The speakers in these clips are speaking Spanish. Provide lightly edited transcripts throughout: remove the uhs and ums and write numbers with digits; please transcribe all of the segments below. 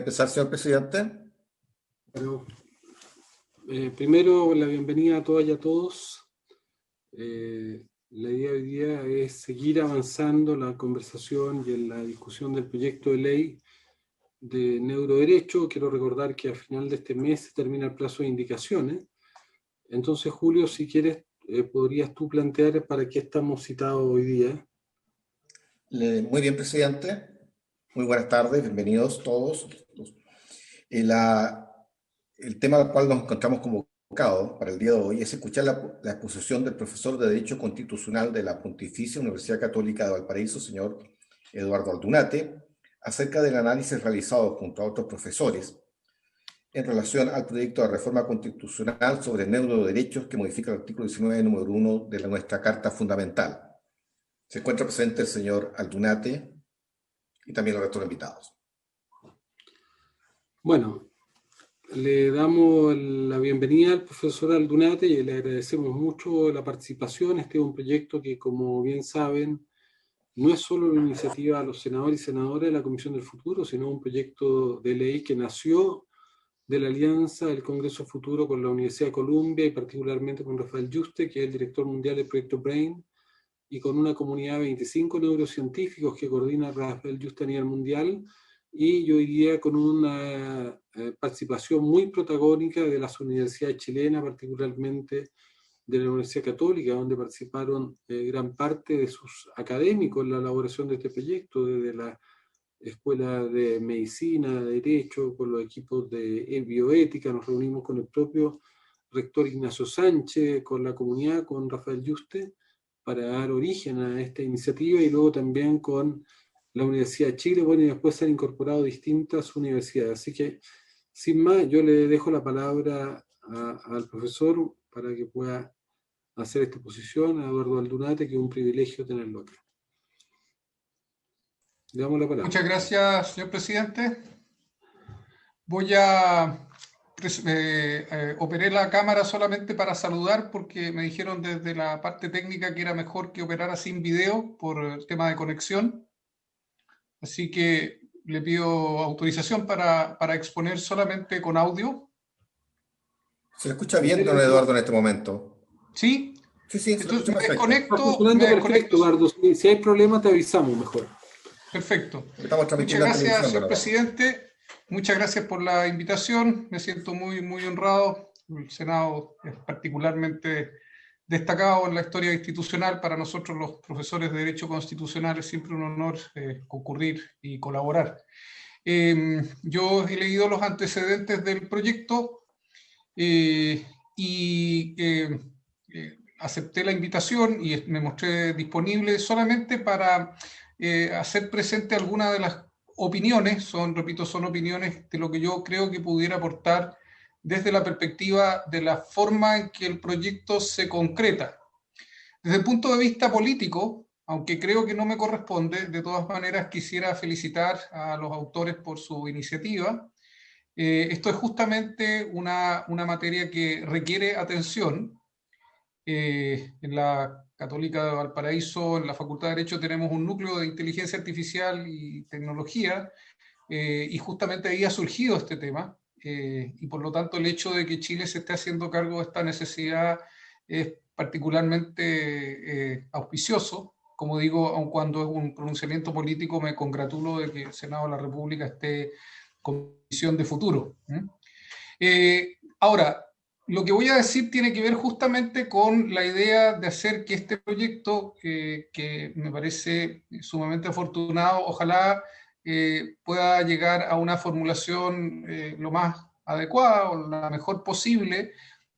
Empezar, señor presidente. Bueno, primero, la bienvenida a todas y a todos. La idea hoy día es seguir avanzando la conversación y en la discusión del proyecto de ley de neuroderecho. Quiero recordar que a final de este mes se termina el plazo de indicaciones. Entonces, Julio, si quieres, podrías tú plantear para qué estamos citados hoy día. Muy bien, presidente. Muy buenas tardes, bienvenidos todos. El tema al cual nos encontramos convocados para el día de hoy es escuchar la exposición del profesor de Derecho Constitucional de la Pontificia Universidad Católica de Valparaíso, señor Eduardo Aldunate, acerca del análisis realizado junto a otros profesores en relación al proyecto de reforma constitucional sobre neuroderechos que modifica el artículo 19, número 1 de nuestra Carta Fundamental. Se encuentra presente el señor Aldunate y también los restos invitados. Bueno, le damos la bienvenida al profesor Aldunate y le agradecemos mucho la participación. Este es un proyecto que, como bien saben, no es solo una iniciativa de los senadores y senadoras de la Comisión del Futuro, sino un proyecto de ley que nació de la alianza del Congreso Futuro con la Universidad de Columbia y particularmente con Rafael Yuste, que es el director mundial del proyecto BRAIN, y con una comunidad de 25 neurocientíficos que coordina Rafael Yuste a nivel mundial, y yo diría con una participación muy protagónica de las universidades chilenas, particularmente de la Universidad Católica, donde participaron gran parte de sus académicos en la elaboración de este proyecto, desde la Escuela de Medicina, de Derecho, con los equipos de bioética. Nos reunimos con el propio rector Ignacio Sánchez, con la comunidad, con Rafael Yuste, para dar origen a esta iniciativa, y luego también con la Universidad de Chile, bueno, y después se han incorporado distintas universidades. Así que, sin más, yo le dejo la palabra al profesor para que pueda hacer esta exposición, a Eduardo Aldunate, que es un privilegio tenerlo acá. Le damos la palabra. Muchas gracias, señor presidente. Voy a operé la cámara solamente para saludar porque me dijeron desde la parte técnica que era mejor que operara sin video por el tema de conexión. Así que le pido autorización para exponer solamente con audio. Se le escucha bien, don Eduardo, en este momento. ¿Sí? Sí, se entonces le escucha perfecto. Está funcionando perfecto, Eduardo. Si hay problema, te avisamos mejor. Perfecto. Muchas gracias, señor presidente. Muchas gracias por la invitación. Me siento muy, muy honrado. El Senado es particularmente destacado en la historia institucional. Para nosotros, los profesores de Derecho Constitucional, es siempre un honor concurrir y colaborar. Yo he leído los antecedentes del proyecto acepté la invitación y me mostré disponible solamente para hacer presente algunas de las opiniones, repito, son opiniones de lo que yo creo que pudiera aportar desde la perspectiva de la forma en que el proyecto se concreta. Desde el punto de vista político, aunque creo que no me corresponde, de todas maneras quisiera felicitar a los autores por su iniciativa. Esto es justamente una materia que requiere atención. En la Católica de Valparaíso, en la Facultad de Derecho, tenemos un núcleo de inteligencia artificial y tecnología, y justamente ahí ha surgido este tema, y por lo tanto el hecho de que Chile se esté haciendo cargo de esta necesidad es particularmente auspicioso. Como digo, aun cuando es un pronunciamiento político, me congratulo de que el Senado de la República esté con visión de futuro. Ahora, lo que voy a decir tiene que ver justamente con la idea de hacer que este proyecto, que me parece sumamente afortunado, ojalá pueda llegar a una formulación lo más adecuada o la mejor posible,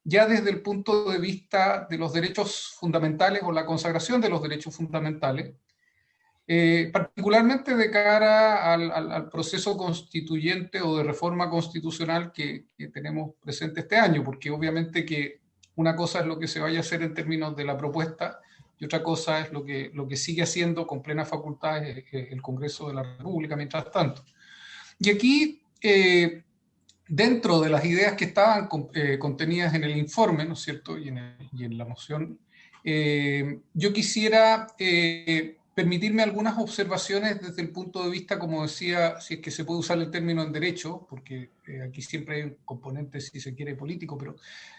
ya desde el punto de vista de los derechos fundamentales o la consagración de los derechos fundamentales, particularmente de cara al proceso constituyente o de reforma constitucional que tenemos presente este año, porque obviamente que una cosa es lo que se vaya a hacer en términos de la propuesta y otra cosa es lo que sigue haciendo con plena facultad el Congreso de la República mientras tanto. Y aquí, dentro de las ideas que estaban contenidas en el informe, ¿no es cierto?, y en la moción, yo quisiera permitirme algunas observaciones desde el punto de vista, como decía, si es que se puede usar el término en derecho, porque aquí siempre hay un componente, si se quiere, político, pero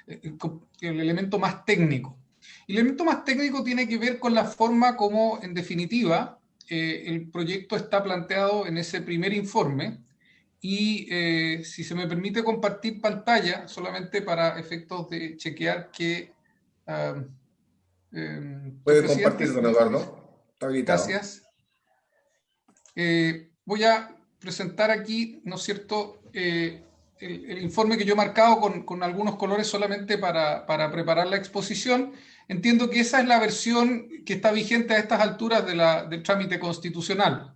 el elemento más técnico. El elemento más técnico tiene que ver con la forma como, en definitiva, el proyecto está planteado en ese primer informe. Y si se me permite compartir pantalla, solamente para efectos de chequear que... Puede presidente, compartir, don Eduardo. Está habilitado. gracias. Voy a presentar aquí, ¿no es cierto?, el informe que yo he marcado con algunos colores solamente para preparar la exposición. Entiendo que esa es la versión que está vigente a estas alturas del trámite constitucional.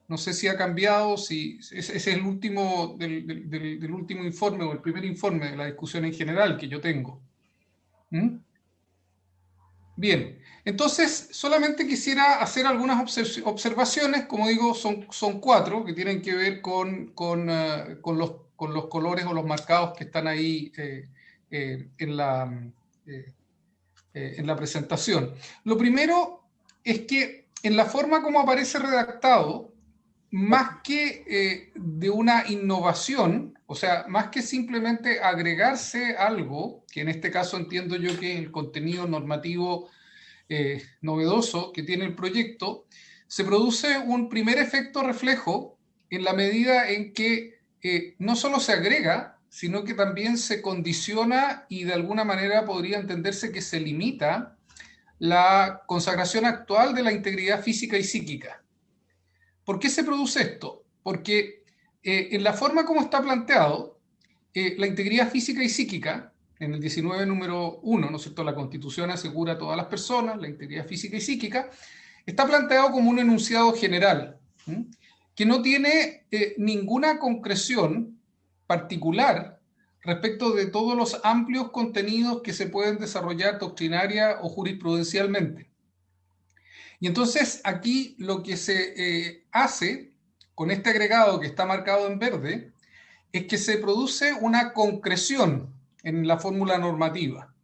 No sé si ha cambiado, si ese es el último del último informe o el primer informe de la discusión en general que yo tengo. ¿Mm? Bien, entonces solamente quisiera hacer algunas observaciones, como digo, son 4 que tienen que ver con los colores o los marcados que están ahí en la presentación. Lo primero es que en la forma como aparece redactado, más que de una innovación, o sea, más que simplemente agregarse algo, que en este caso entiendo yo que es el contenido normativo novedoso que tiene el proyecto, se produce un primer efecto reflejo en la medida en que no solo se agrega, sino que también se condiciona y de alguna manera podría entenderse que se limita la consagración actual de la integridad física y psíquica. ¿Por qué se produce esto? Porque en la forma como está planteado, la integridad física y psíquica, en el 19 número 1, ¿no es cierto?, la Constitución asegura a todas las personas la integridad física y psíquica, está planteado como un enunciado general, ¿sí?, que no tiene ninguna concreción particular respecto de todos los amplios contenidos que se pueden desarrollar doctrinaria o jurisprudencialmente. Y entonces aquí lo que se hace con este agregado que está marcado en verde es que se produce una concreción en la fórmula normativa.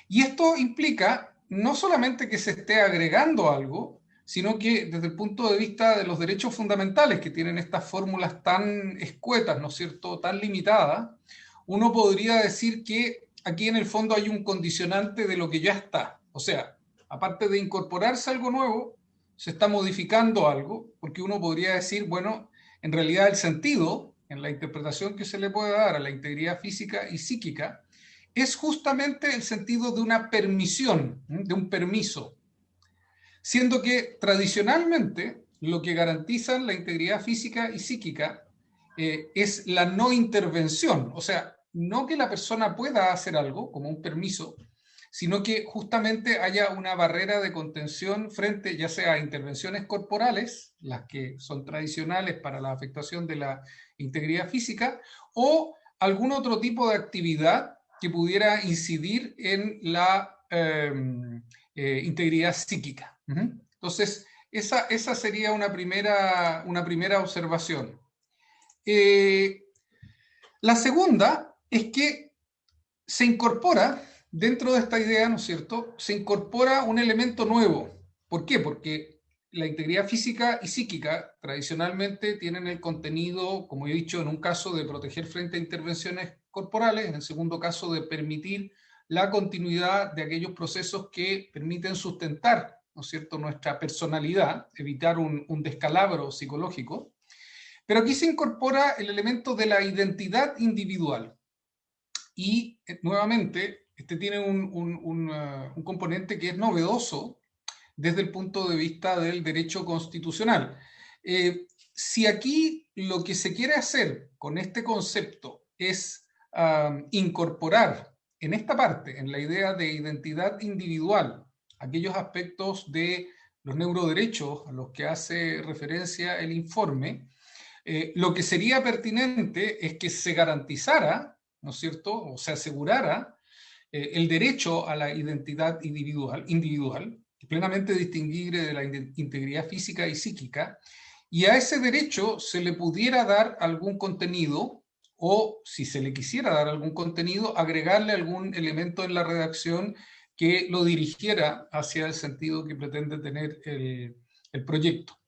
Y esto implica no solamente que se esté agregando algo, sino que desde el punto de vista de los derechos fundamentales que tienen estas fórmulas tan escuetas, ¿no es cierto?, tan limitadas, uno podría decir que aquí en el fondo hay un condicionante de lo que ya está. O sea, aparte de incorporarse algo nuevo, se está modificando algo, porque uno podría decir, bueno, en realidad el sentido, en la interpretación que se le puede dar a la integridad física y psíquica, es justamente el sentido de una permisión, de un permiso, siendo que tradicionalmente lo que garantizan la integridad física y psíquica es la no intervención, o sea, no que la persona pueda hacer algo como un permiso, sino que justamente haya una barrera de contención frente ya sea a intervenciones corporales, las que son tradicionales para la afectación de la integridad física, o algún otro tipo de actividad que pudiera incidir en la integridad psíquica. Entonces, esa sería una primera observación. La segunda es que se incorpora, dentro de esta idea, ¿no es cierto?, se incorpora un elemento nuevo. ¿Por qué? Porque la integridad física y psíquica tradicionalmente tienen el contenido, como he dicho, en un caso de proteger frente a intervenciones corporales, en el segundo caso de permitir la continuidad de aquellos procesos que permiten sustentar, ¿no es cierto?, nuestra personalidad, evitar un descalabro psicológico. Pero aquí se incorpora el elemento de la identidad individual. Y nuevamente, este tiene un componente que es novedoso desde el punto de vista del derecho constitucional. Si aquí lo que se quiere hacer con este concepto es incorporar en esta parte, en la idea de identidad individual, aquellos aspectos de los neuroderechos a los que hace referencia el informe, lo que sería pertinente es que se garantizara, ¿no es cierto?, o se asegurara el derecho a la identidad individual, plenamente distinguible de la integridad física y psíquica, y a ese derecho se le pudiera dar algún contenido, o si se le quisiera dar algún contenido, agregarle algún elemento en la redacción que lo dirigiera hacia el sentido que pretende tener el proyecto.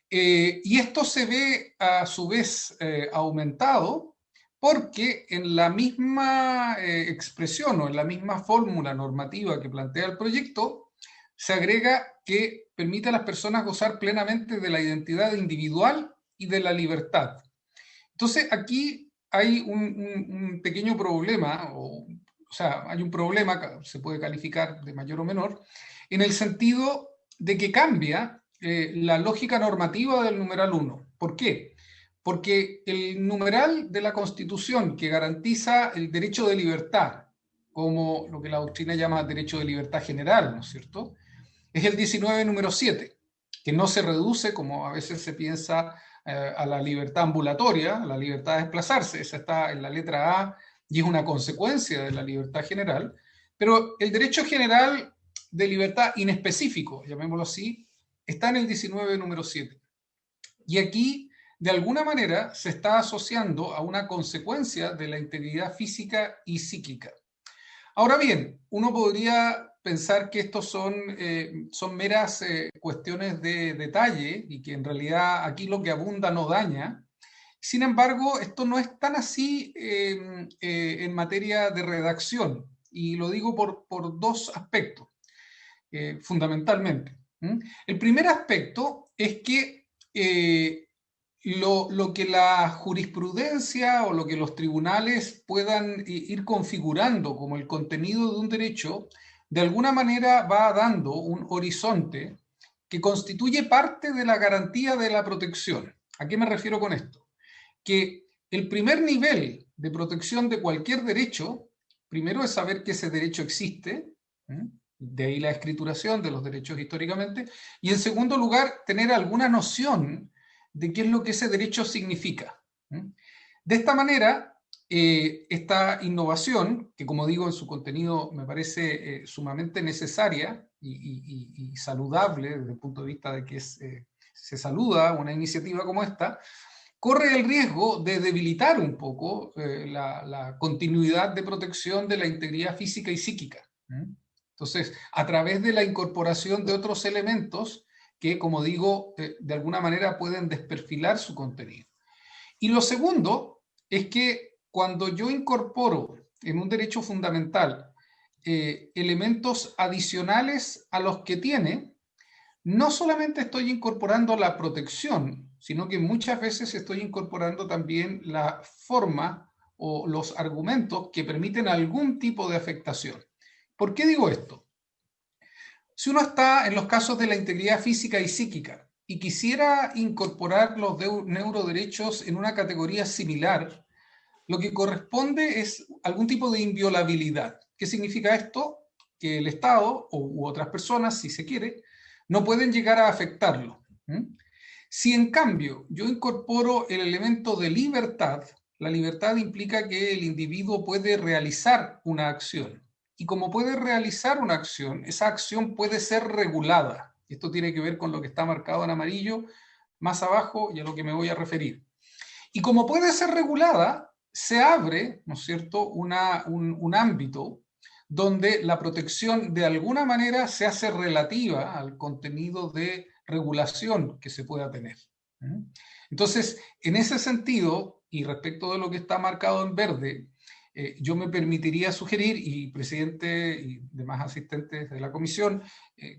Y esto se ve a su vez aumentado porque en la misma expresión o en la misma fórmula normativa que plantea el proyecto, se agrega que permite a las personas gozar plenamente de la identidad individual y de la libertad. Entonces aquí hay un pequeño problema, o sea, hay un problema, se puede calificar de mayor o menor, en el sentido de que cambia la lógica normativa del numeral 1. ¿Por qué? Porque el numeral de la Constitución que garantiza el derecho de libertad, como lo que la doctrina llama derecho de libertad general, ¿no es cierto?, es el 19, número 7, que no se reduce, como a veces se piensa, a la libertad ambulatoria, a la libertad de desplazarse. Esa está en la letra A y es una consecuencia de la libertad general. Pero el derecho general de libertad inespecífico, llamémoslo así, está en el 19, número 7. Y aquí, de alguna manera, se está asociando a una consecuencia de la integridad física y psíquica. Ahora bien, uno podría pensar que estos son meras cuestiones de detalle y que en realidad aquí lo que abunda no daña. Sin embargo, esto no es tan así en materia de redacción, y lo digo por dos aspectos, fundamentalmente. El primer aspecto es que lo que la jurisprudencia o lo que los tribunales puedan ir configurando como el contenido de un derecho, de alguna manera va dando un horizonte que constituye parte de la garantía de la protección. ¿A qué me refiero con esto? Que el primer nivel de protección de cualquier derecho, primero es saber que ese derecho existe, de ahí la escrituración de los derechos históricamente, y en segundo lugar, tener alguna noción de qué es lo que ese derecho significa. De esta manera, esta innovación, que como digo en su contenido me parece sumamente necesaria y saludable desde el punto de vista de que se saluda una iniciativa como esta, corre el riesgo de debilitar un poco la continuidad de protección de la integridad física y psíquica. Entonces, a través de la incorporación de otros elementos que, como digo, de alguna manera pueden desperfilar su contenido. Y lo segundo es que cuando yo incorporo en un derecho fundamental elementos adicionales a los que tiene, no solamente estoy incorporando la protección, sino que muchas veces estoy incorporando también la forma o los argumentos que permiten algún tipo de afectación. ¿Por qué digo esto? Si uno está en los casos de la integridad física y psíquica y quisiera incorporar los neuroderechos en una categoría similar, lo que corresponde es algún tipo de inviolabilidad. ¿Qué significa esto? Que el Estado u otras personas, si se quiere, no pueden llegar a afectarlo. Si en cambio yo incorporo el elemento de libertad, la libertad implica que el individuo puede realizar una acción. Y como puede realizar una acción, esa acción puede ser regulada. Esto tiene que ver con lo que está marcado en amarillo más abajo y a lo que me voy a referir. Y como puede ser regulada, se abre, ¿no es cierto?, un ámbito donde la protección de alguna manera se hace relativa al contenido de regulación que se pueda tener. Entonces, en ese sentido, y respecto de lo que está marcado en verde, yo me permitiría sugerir, y presidente y demás asistentes de la comisión,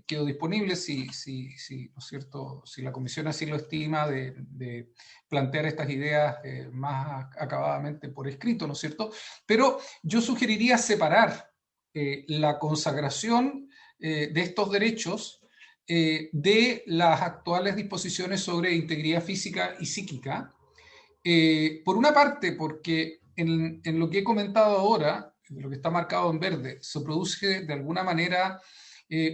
quedo disponible ¿no es cierto?, si la comisión así lo estima, de plantear estas ideas más acabadamente por escrito, ¿no es cierto? Pero yo sugeriría separar la consagración de estos derechos de las actuales disposiciones sobre integridad física y psíquica. Por una parte, porque en lo que he comentado ahora, lo que está marcado en verde, se produce de alguna manera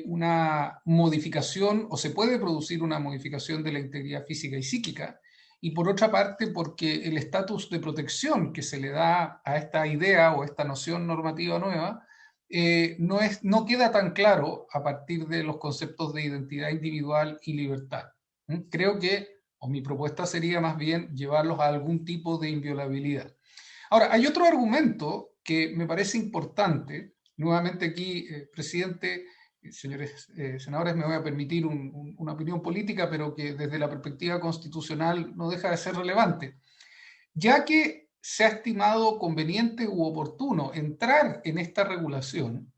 una modificación, o se puede producir una modificación de la integridad física y psíquica, y por otra parte, porque el estatus de protección que se le da a esta idea o a esta noción normativa nueva no queda tan claro a partir de los conceptos de identidad individual y libertad. Creo que, o mi propuesta sería más bien llevarlos a algún tipo de inviolabilidad. Ahora, hay otro argumento que me parece importante, nuevamente aquí, presidente, señores senadores, me voy a permitir una opinión política, pero que desde la perspectiva constitucional no deja de ser relevante. Ya que se ha estimado conveniente u oportuno entrar en esta regulación,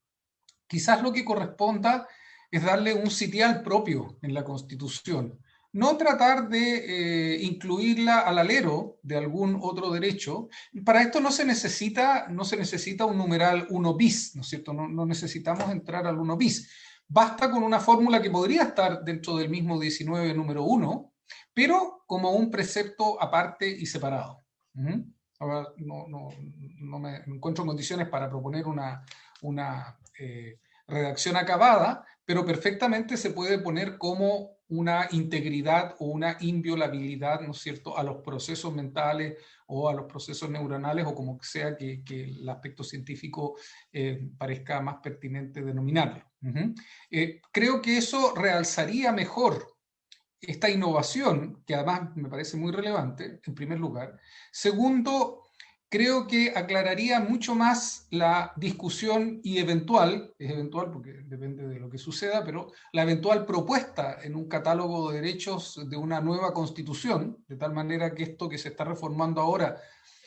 quizás lo que corresponda es darle un sitial propio en la Constitución. No tratar de incluirla al alero de algún otro derecho. Para esto no se necesita un numeral 1 bis, ¿no es cierto? No necesitamos entrar al 1 bis. Basta con una fórmula que podría estar dentro del mismo 19 número 1, pero como un precepto aparte y separado. Ahora no me encuentro en condiciones para proponer una redacción acabada, pero perfectamente se puede poner como una integridad o una inviolabilidad, ¿no es cierto?, a los procesos mentales o a los procesos neuronales, o como sea que el aspecto científico parezca más pertinente denominarlo. Creo que eso realzaría mejor esta innovación, que además me parece muy relevante, en primer lugar. Segundo, creo que aclararía mucho más la discusión y eventual, es eventual porque depende de lo que suceda, pero la eventual propuesta en un catálogo de derechos de una nueva constitución, de tal manera que esto que se está reformando ahora,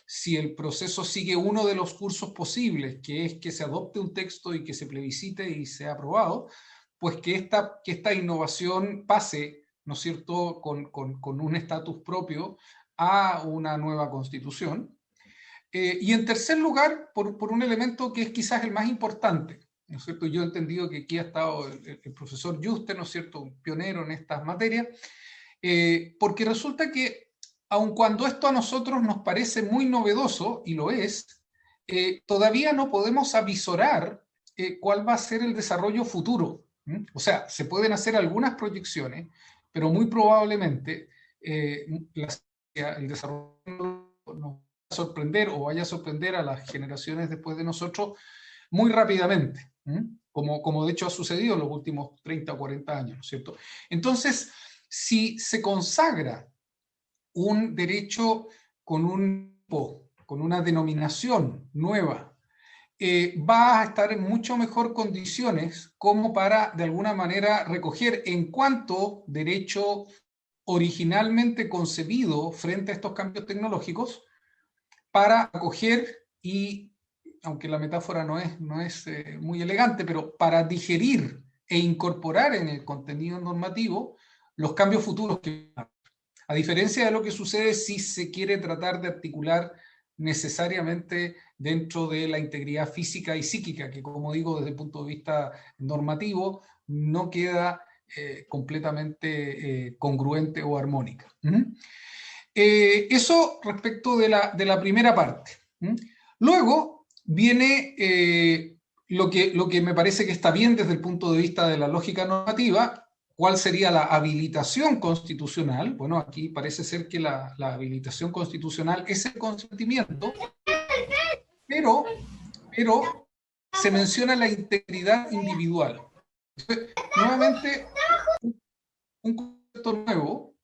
si el proceso sigue uno de los cursos posibles, que es que se adopte un texto y que se plebiscite y sea aprobado, pues que esta innovación pase, ¿no es cierto?, con un estatus propio a una nueva constitución. Y en tercer lugar, por un elemento que es quizás el más importante, ¿no es cierto? Yo he entendido que aquí ha estado el profesor Yuste, ¿no es cierto?, un pionero en estas materias, porque resulta que, aun cuando esto a nosotros nos parece muy novedoso, y lo es, todavía no podemos avisorar cuál va a ser el desarrollo futuro. O sea, se pueden hacer algunas proyecciones, pero muy probablemente el desarrollo nos va a sorprender o vaya a sorprender a las generaciones después de nosotros muy rápidamente, como de hecho ha sucedido en los últimos 30 o 40 años, ¿no es cierto? Entonces, si se consagra un derecho con una denominación nueva, va a estar en mucho mejor condiciones como para, de alguna manera, recoger en cuanto derecho originalmente concebido frente a estos cambios tecnológicos, para acoger y, aunque la metáfora no es muy elegante, pero para digerir e incorporar en el contenido normativo los cambios futuros que, a diferencia de lo que sucede si se quiere tratar de articular necesariamente dentro de la integridad física y psíquica, que, como digo, desde el punto de vista normativo no queda completamente congruente o armónica. Eso respecto de la primera parte. Luego viene lo que me parece que está bien desde el punto de vista de la lógica normativa. ¿Cuál sería la habilitación constitucional? Bueno, aquí parece ser que la habilitación constitucional es el consentimiento, pero se menciona la integridad individual. Entonces, nuevamente, un concepto nuevo,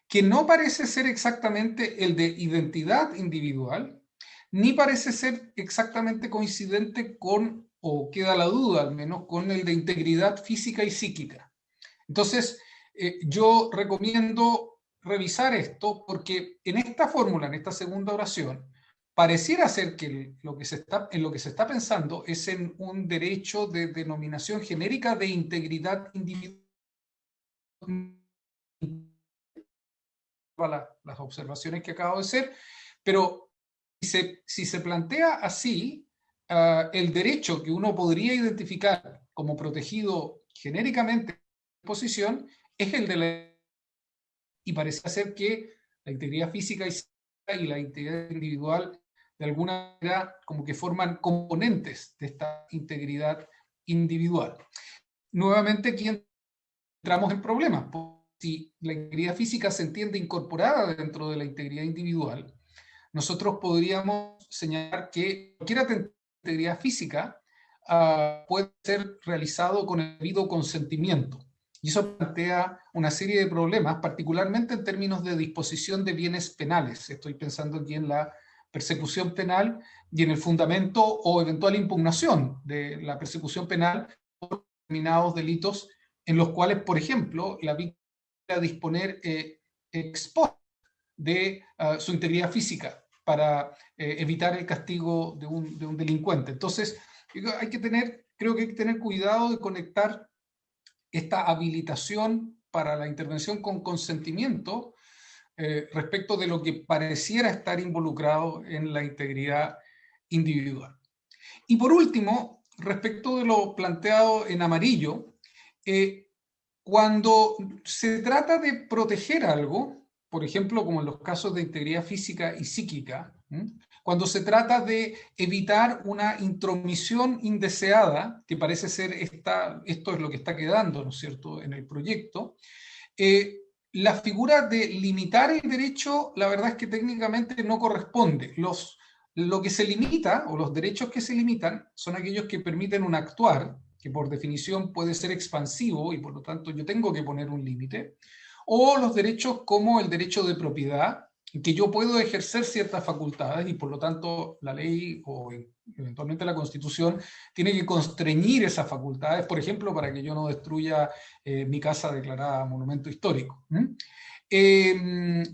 que no parece ser exactamente el de identidad individual, ni parece ser exactamente coincidente con, o queda la duda al menos, con el de integridad física y psíquica. Entonces, yo recomiendo revisar esto porque en esta fórmula, en esta segunda oración, pareciera ser que en lo que se está pensando es en un derecho de denominación genérica de integridad individual. Las observaciones que acabo de hacer, pero si se plantea así, el derecho que uno podría identificar como protegido genéricamente en posición es el de la... Y parece ser que la integridad física y la integridad individual de alguna manera como que forman componentes de esta integridad individual. Nuevamente aquí entramos en problemas. Si la integridad física se entiende incorporada dentro de la integridad individual, nosotros podríamos señalar que cualquier integridad física puede ser realizado con el debido consentimiento. Y eso plantea una serie de problemas, particularmente en términos de disposición de bienes penales. Estoy pensando aquí en la persecución penal y en el fundamento o eventual impugnación de la persecución penal por determinados delitos en los cuales, por ejemplo, la víctima pueda disponer ex post de su integridad física para evitar el castigo de un delincuente. Entonces, creo que hay que tener cuidado de conectar esta habilitación para la intervención con consentimiento respecto de lo que pareciera estar involucrado en la integridad individual. Y por último, respecto de lo planteado en amarillo, cuando se trata de proteger algo, por ejemplo, como en los casos de integridad física y psíquica, cuando se trata de evitar una intromisión indeseada, que parece ser esto es lo que está quedando, ¿no es cierto?, en el proyecto, la figura de limitar el derecho, la verdad es que técnicamente no corresponde. Lo que se limita, o los derechos que se limitan, son aquellos que permiten un actuar, que por definición puede ser expansivo y por lo tanto yo tengo que poner un límite, o los derechos como el derecho de propiedad, en que yo puedo ejercer ciertas facultades y por lo tanto la ley o eventualmente la Constitución tiene que constreñir esas facultades, por ejemplo, para que yo no destruya mi casa declarada monumento histórico.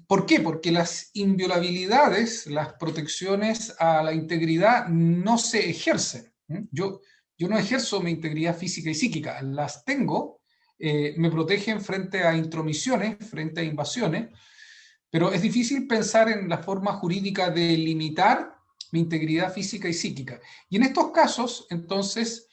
¿Por qué? Porque las inviolabilidades, las protecciones a la integridad no se ejercen. Yo no ejerzo mi integridad física y psíquica, las tengo, me protegen frente a intromisiones, frente a invasiones, pero es difícil pensar en la forma jurídica de limitar mi integridad física y psíquica. Y en estos casos, entonces,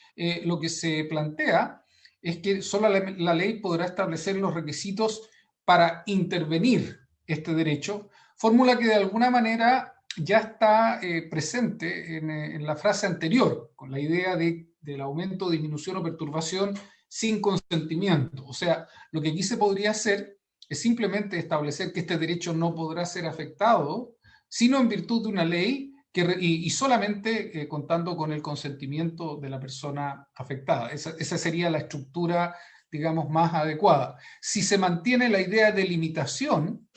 lo que se plantea es que solo la ley podrá establecer los requisitos para intervenir este derecho, fórmula que de alguna manera ya está presente en la frase anterior, con la idea del aumento, disminución o perturbación sin consentimiento. O sea, lo que aquí se podría hacer es simplemente establecer que este derecho no podrá ser afectado, sino en virtud de una ley y solamente contando con el consentimiento de la persona afectada. Esa sería la estructura, digamos, más adecuada. Si se mantiene la idea de limitación,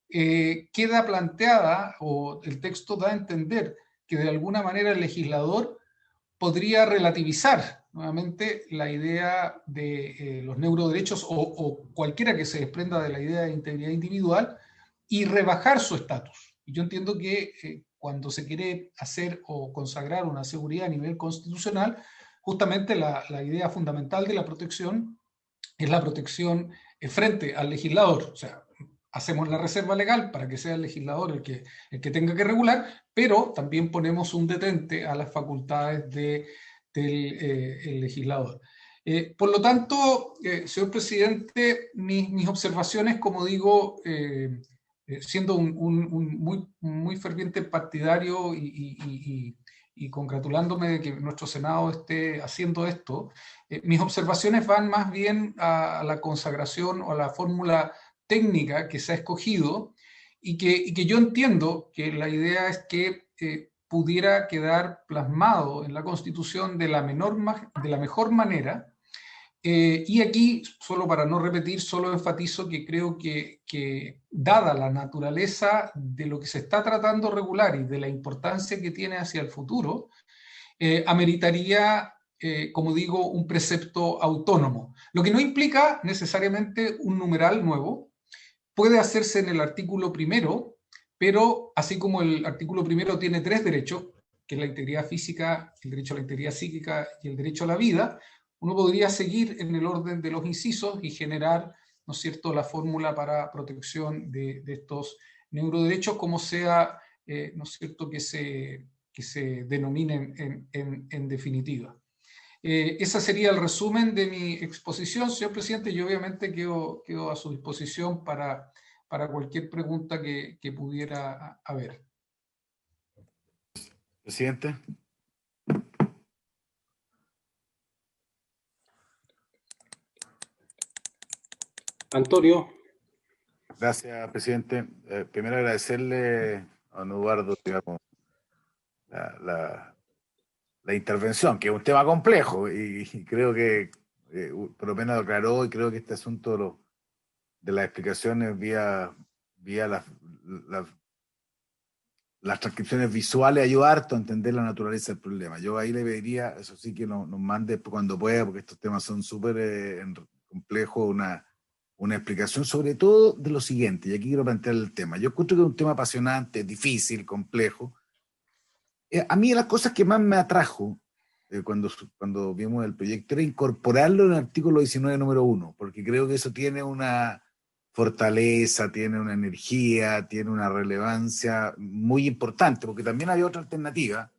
queda planteada, o el texto da a entender que de alguna manera el legislador podría relativizar nuevamente la idea de los neuroderechos o cualquiera que se desprenda de la idea de integridad individual y rebajar su estatus. Y yo entiendo que cuando se quiere hacer o consagrar una seguridad a nivel constitucional, justamente la idea fundamental de la protección es la protección frente al legislador. O sea, hacemos la reserva legal para que sea el legislador el que tenga que regular, pero también ponemos un detente a las facultades del el legislador. Por lo tanto, señor presidente, mis observaciones, como digo, siendo un muy ferviente partidario y congratulándome de que nuestro Senado esté haciendo esto, mis observaciones van más bien a la consagración o a la fórmula técnica que se ha escogido y que yo entiendo que la idea es que pudiera quedar plasmado en la Constitución de la mejor manera. Y aquí, solo para no repetir, solo enfatizo que creo que dada la naturaleza de lo que se está tratando de regular y de la importancia que tiene hacia el futuro, ameritaría, como digo, un precepto autónomo, lo que no implica necesariamente un numeral nuevo. Puede hacerse en el artículo primero, pero así como el artículo primero tiene 3 derechos, que es la integridad física, el derecho a la integridad psíquica y el derecho a la vida, uno podría seguir en el orden de los incisos y generar, ¿no es cierto?, la fórmula para protección de estos neuroderechos, como sea, ¿no es cierto?, que se denominen en definitiva. Ese sería el resumen de mi exposición, señor presidente. Yo obviamente quedo a su disposición para cualquier pregunta que pudiera haber. Presidente. Antonio. Gracias, presidente. Primero agradecerle a don Eduardo, digamos, la intervención, que es un tema complejo y creo que por lo menos aclaró, y creo que este asunto de las explicaciones vía las transcripciones visuales ayudan harto a entender la naturaleza del problema. Yo ahí le pediría, eso sí, que nos mande cuando pueda, porque estos temas son súper complejos, una explicación sobre todo de lo siguiente, y aquí quiero plantear el tema. Yo encuentro que es un tema apasionante, difícil, complejo. A mí las cosas que más me atrajo cuando vimos el proyecto era incorporarlo en el artículo 19, número 1, porque creo que eso tiene una fortaleza, tiene una energía, tiene una relevancia muy importante, porque también había otra alternativa,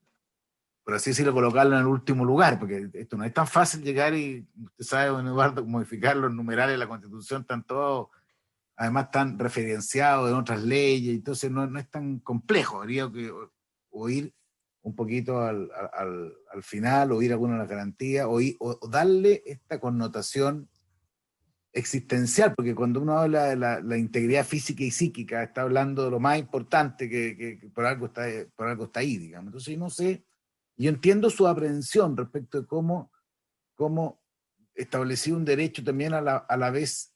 por así decirlo, colocarlo en el último lugar, porque esto no es tan fácil llegar y, usted sabe, don Eduardo, modificar los numerales de la Constitución, están todos, además tan referenciados en otras leyes, entonces no es tan complejo, habría que oír un poquito al final, oír alguna de las garantías, o darle esta connotación existencial, porque cuando uno habla de la integridad física y psíquica, está hablando de lo más importante que por algo está ahí, digamos. Entonces, no sé, yo entiendo su aprehensión respecto de cómo establecer un derecho también a la vez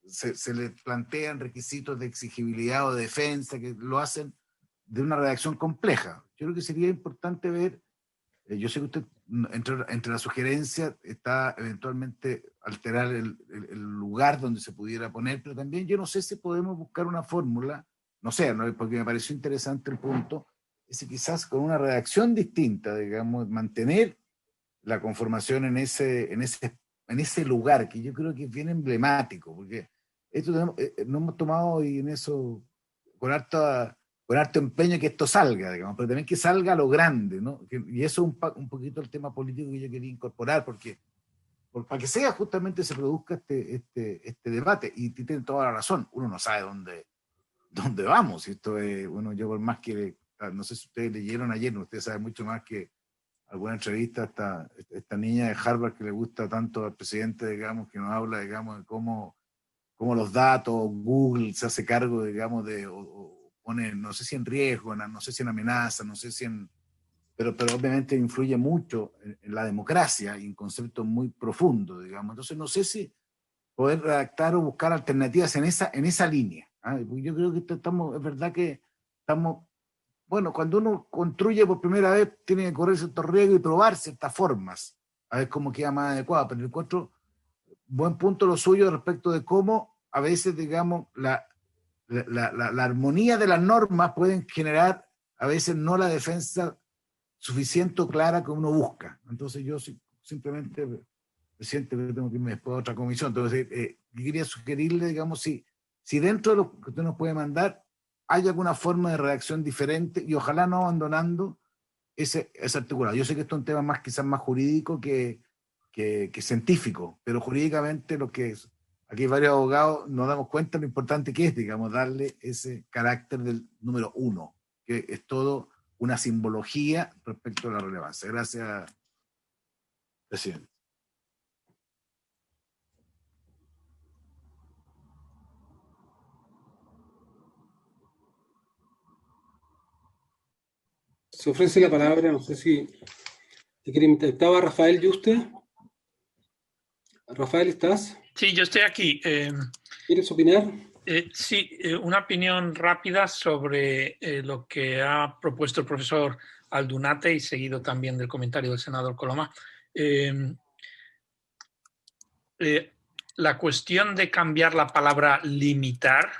se le plantean requisitos de exigibilidad o de defensa que lo hacen de una redacción compleja. Yo creo que sería importante ver, yo sé que usted, entre la sugerencia está eventualmente alterar el lugar donde se pudiera poner, pero también yo no sé si podemos buscar una fórmula, no sé, ¿no? Porque me pareció interesante el punto, es quizás con una redacción distinta, digamos, mantener la conformación en ese lugar, que yo creo que es bien emblemático, porque esto no hemos tomado y en eso con harto empeño que esto salga, digamos, pero también que salga a lo grande, ¿no? Y eso es un poquito el tema político que yo quería incorporar, porque para que sea justamente se produzca este debate, y tiene toda la razón, uno no sabe dónde vamos, esto es, bueno, yo por más que, no sé si ustedes leyeron ayer, no, ustedes saben mucho más que alguna entrevista a esta niña de Harvard que le gusta tanto al presidente, digamos, que nos habla, digamos, de cómo los datos, Google se hace cargo, digamos, o pone, no sé si en riesgo, no sé si en amenaza, no sé si pero obviamente influye mucho en la democracia y en conceptos muy profundos, digamos. Entonces no sé si poder redactar o buscar alternativas en esa línea. Yo creo que es verdad que estamos, bueno, cuando uno construye por primera vez, tiene que correr ciertos riesgos y probar ciertas formas, a ver cómo queda más adecuado, pero encuentro buen punto lo suyo respecto de cómo a veces, digamos, la armonía de las normas pueden generar a veces no la defensa suficiente o clara que uno busca. Entonces yo simplemente siento que tengo que irme después a otra comisión. Entonces quería sugerirle, digamos, si dentro de lo que usted nos puede mandar hay alguna forma de redacción diferente y ojalá no abandonando ese articulado. Yo sé que esto es un tema quizás más jurídico que científico, pero jurídicamente aquí hay varios abogados, nos damos cuenta de lo importante que es, digamos, darle ese carácter del número 1, que es todo una simbología respecto a la relevancia. Gracias, presidente. Se ofrece la palabra, no sé si estaba Rafael Yuste. Rafael, ¿estás? Sí, yo estoy aquí. ¿Quieres opinar? Sí, una opinión rápida sobre lo que ha propuesto el profesor Aldunate y seguido también del comentario del senador Coloma. La cuestión de cambiar la palabra limitar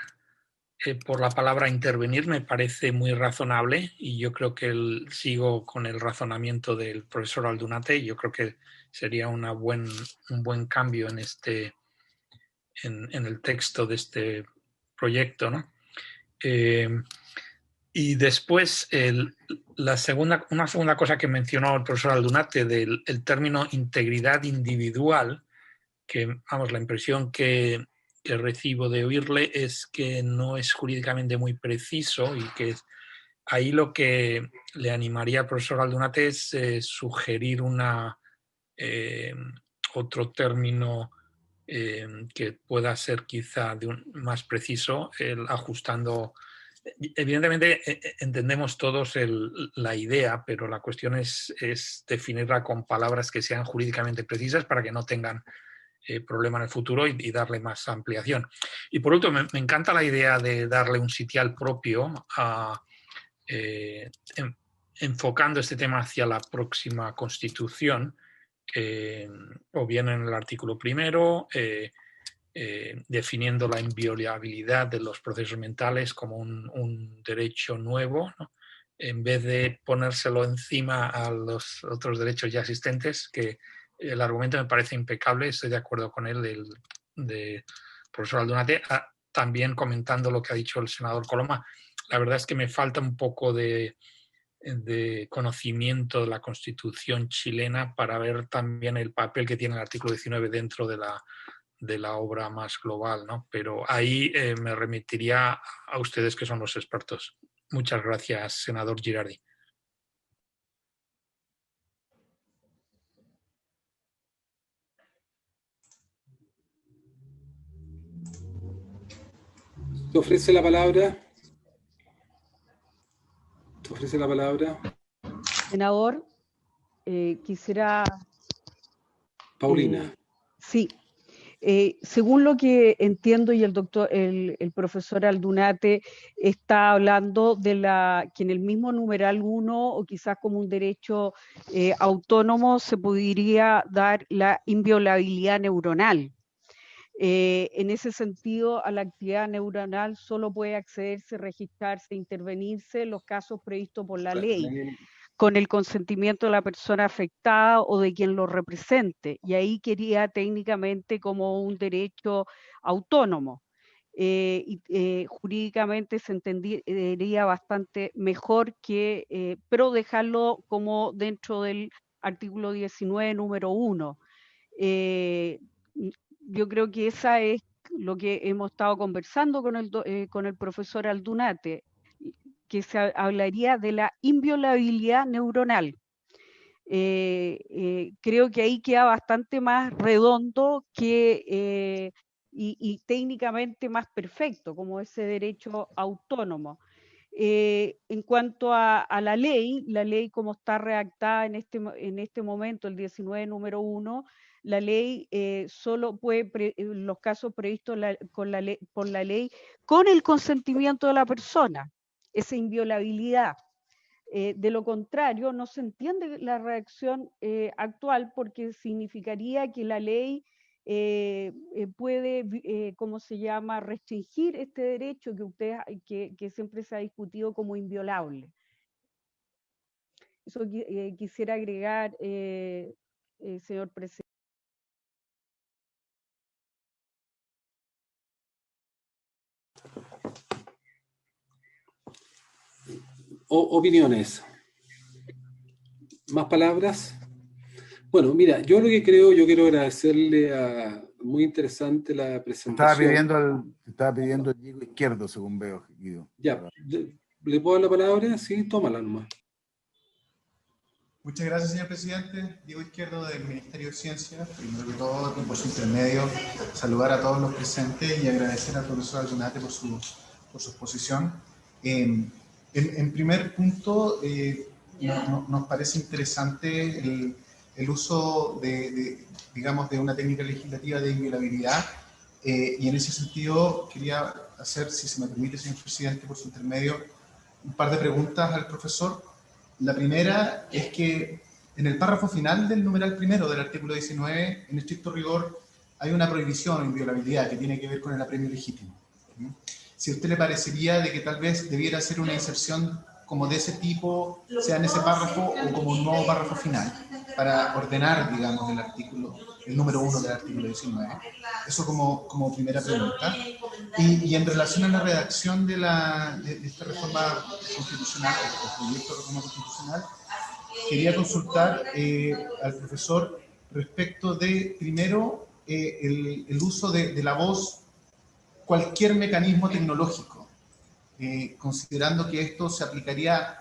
por la palabra intervenir me parece muy razonable y yo creo que sigo con el razonamiento del profesor Aldunate y yo creo que sería un buen cambio en el texto de este proyecto, ¿no? Y después, una segunda cosa que mencionó el profesor Aldunate del término integridad individual, que, vamos, la impresión que recibo de oírle es que no es jurídicamente muy preciso y que ahí lo que le animaría al profesor Aldunate es sugerir otro término que pueda ser quizá más preciso, ajustando. Evidentemente entendemos todos la idea, pero la cuestión es definirla con palabras que sean jurídicamente precisas para que no tengan problema en el futuro y darle más ampliación. Y por último, me encanta la idea de darle un sitial propio enfocando este tema hacia la próxima Constitución, o bien en el artículo primero, definiendo la inviolabilidad de los procesos mentales como un derecho nuevo, ¿no? En vez de ponérselo encima a los otros derechos ya existentes, que el argumento me parece impecable, estoy de acuerdo con él, del profesor Aldunate, también comentando lo que ha dicho el senador Coloma. La verdad es que me falta un poco de conocimiento de la Constitución chilena para ver también el papel que tiene el artículo 19 dentro de la obra más global, ¿no? Pero ahí me remitiría a ustedes, que son los expertos. Muchas gracias, senador Girardi. ¿Te ofrece la palabra? ¿Te ofrece la palabra? Senador, quisiera... Paulina. Sí. Según lo que entiendo, y el profesor Aldunate está hablando de que en el mismo numeral 1, o quizás como un derecho autónomo, se podría dar la inviolabilidad neuronal. En ese sentido, a la actividad neuronal solo puede accederse, registrarse, intervenirse en los casos previstos por la ley, con el consentimiento de la persona afectada o de quien lo represente. Y ahí quería técnicamente como un derecho autónomo. Jurídicamente se entendería bastante mejor pero dejarlo como dentro del artículo 19, número 1. Yo creo que esa es lo que hemos estado conversando con el profesor Aldunate, que se hablaría de la inviolabilidad neuronal. Creo que ahí queda bastante más redondo y técnicamente más perfecto, como ese derecho autónomo. En cuanto a la ley como está redactada en este momento, el 19 número 1, la ley solo puede, en los casos previstos por la ley, con el consentimiento de la persona, esa inviolabilidad. De lo contrario, no se entiende la redacción actual, porque significaría que la ley puede, ¿cómo se llama?, restringir este derecho que siempre se ha discutido como inviolable. Eso quisiera agregar, señor presidente. Opiniones. ¿Más palabras? Bueno, mira, yo quiero agradecerle muy interesante la presentación. Estaba pidiendo el Diego Izquierdo, según veo, Guido. Ya, ¿le puedo dar la palabra? Sí, tómala nomás. Muchas gracias, señor presidente. Diego Izquierdo, del Ministerio de Ciencia. Primero que todo, por su intermedio, saludar a todos los presentes y agradecer al profesor Aldunate por su exposición. En primer punto, nos parece interesante el uso digamos, de una técnica legislativa de inviolabilidad, y en ese sentido quería hacer, si se me permite, señor presidente, por su intermedio, un par de preguntas al profesor. La primera es que en el párrafo final del numeral primero del artículo 19, en estricto rigor, hay una prohibición o inviolabilidad que tiene que ver con el apremio legítimo. Si a usted le parecería de que tal vez debiera hacer una inserción como de ese tipo, sea en ese párrafo o como un nuevo párrafo final, para ordenar, digamos, el número 1 del artículo 19. Eso como primera pregunta. Y en relación a la redacción de esta reforma constitucional, o proyecto de reforma constitucional, quería consultar al profesor respecto de, primero, el uso de la voz, cualquier mecanismo tecnológico, considerando que esto se aplicaría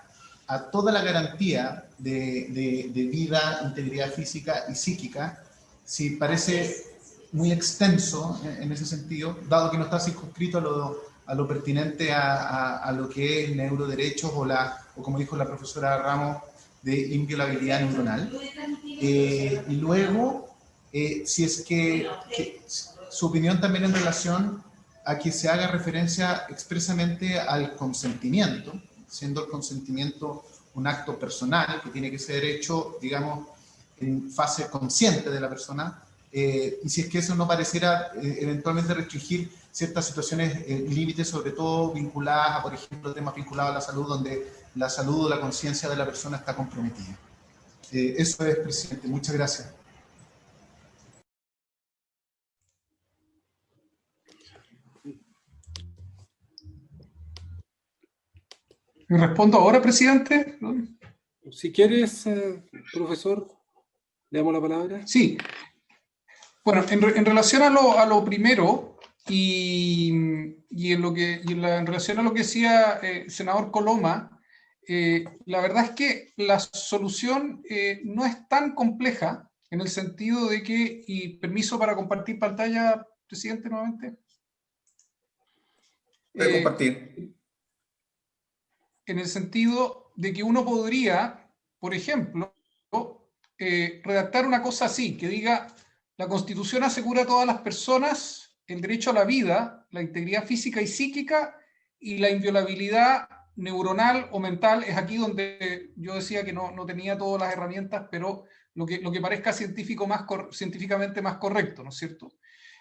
a toda la garantía de vida, integridad física y psíquica. Si parece muy extenso en ese sentido, dado que no está circunscrito a lo pertinente a lo que es neuroderechos o como dijo la profesora Ramos, de inviolabilidad neuronal. Y luego, si es que su opinión también en relación a que se haga referencia expresamente al consentimiento, siendo el consentimiento un acto personal que tiene que ser hecho, digamos, en fase consciente de la persona, y si es que eso no pareciera eventualmente restringir ciertas situaciones límites, sobre todo vinculadas a, por ejemplo, temas vinculados a la salud, donde la salud o la conciencia de la persona está comprometida. Eso es, presidente. Muchas gracias. ¿Respondo ahora, presidente? Si quieres, profesor, le damos la palabra. Sí. Bueno, en relación a lo primero y en relación a lo que decía el senador Coloma, la verdad es que la solución no es tan compleja en el sentido de que, y permiso para compartir pantalla, presidente, nuevamente. Puede compartir. En el sentido de que uno podría, por ejemplo, redactar una cosa así, que diga: la Constitución asegura a todas las personas el derecho a la vida, la integridad física y psíquica y la inviolabilidad neuronal o mental. Es aquí donde yo decía que no tenía todas las herramientas, pero lo que parezca científicamente más correcto, ¿no es cierto?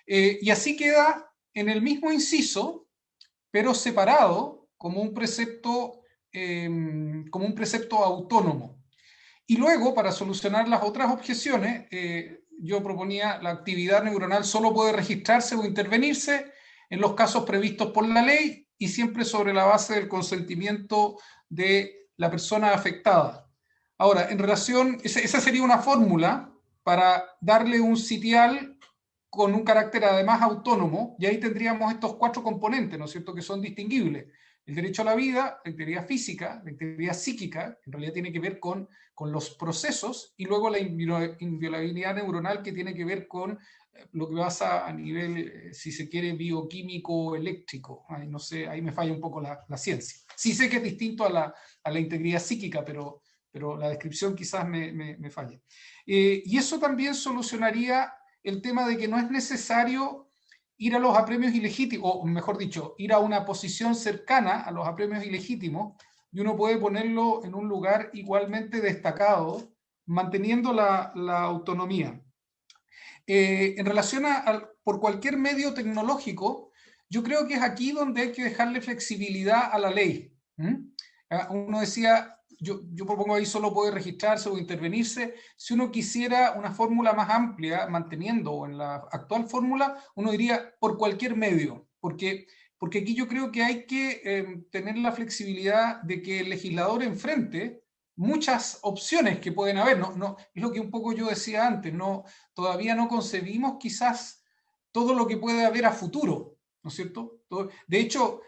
Y así queda en el mismo inciso, pero separado como un precepto autónomo. Y luego, para solucionar las otras objeciones, yo proponía: la actividad neuronal solo puede registrarse o intervenirse en los casos previstos por la ley y siempre sobre la base del consentimiento de la persona afectada. Ahora, en relación, esa sería una fórmula para darle un sitial con un carácter además autónomo, y ahí tendríamos estos 4 componentes, ¿no es cierto?, que son distinguibles: el derecho a la vida, la integridad física, la integridad psíquica, que en realidad tiene que ver con los procesos, y luego la inviolabilidad neuronal, que tiene que ver con lo que pasa a nivel, si se quiere, bioquímico, eléctrico. Ay, no sé, ahí me falla un poco la ciencia. Sí sé que es distinto a la integridad psíquica, pero la descripción quizás me falle. Y eso también solucionaría el tema de que no es necesario ir a los apremios ilegítimos, o mejor dicho, ir a una posición cercana a los apremios ilegítimos, y uno puede ponerlo en un lugar igualmente destacado, manteniendo la autonomía. En relación por cualquier medio tecnológico, yo creo que es aquí donde hay que dejarle flexibilidad a la ley. Uno decía, yo propongo ahí solo puede registrarse o intervenirse. Si uno quisiera una fórmula más amplia, manteniendo en la actual fórmula, uno diría por cualquier medio, porque aquí yo creo que hay que tener la flexibilidad de que el legislador enfrente muchas opciones que pueden haber. No, es lo que un poco yo decía antes, todavía no concebimos quizás todo lo que puede haber a futuro, ¿no es cierto? De hecho,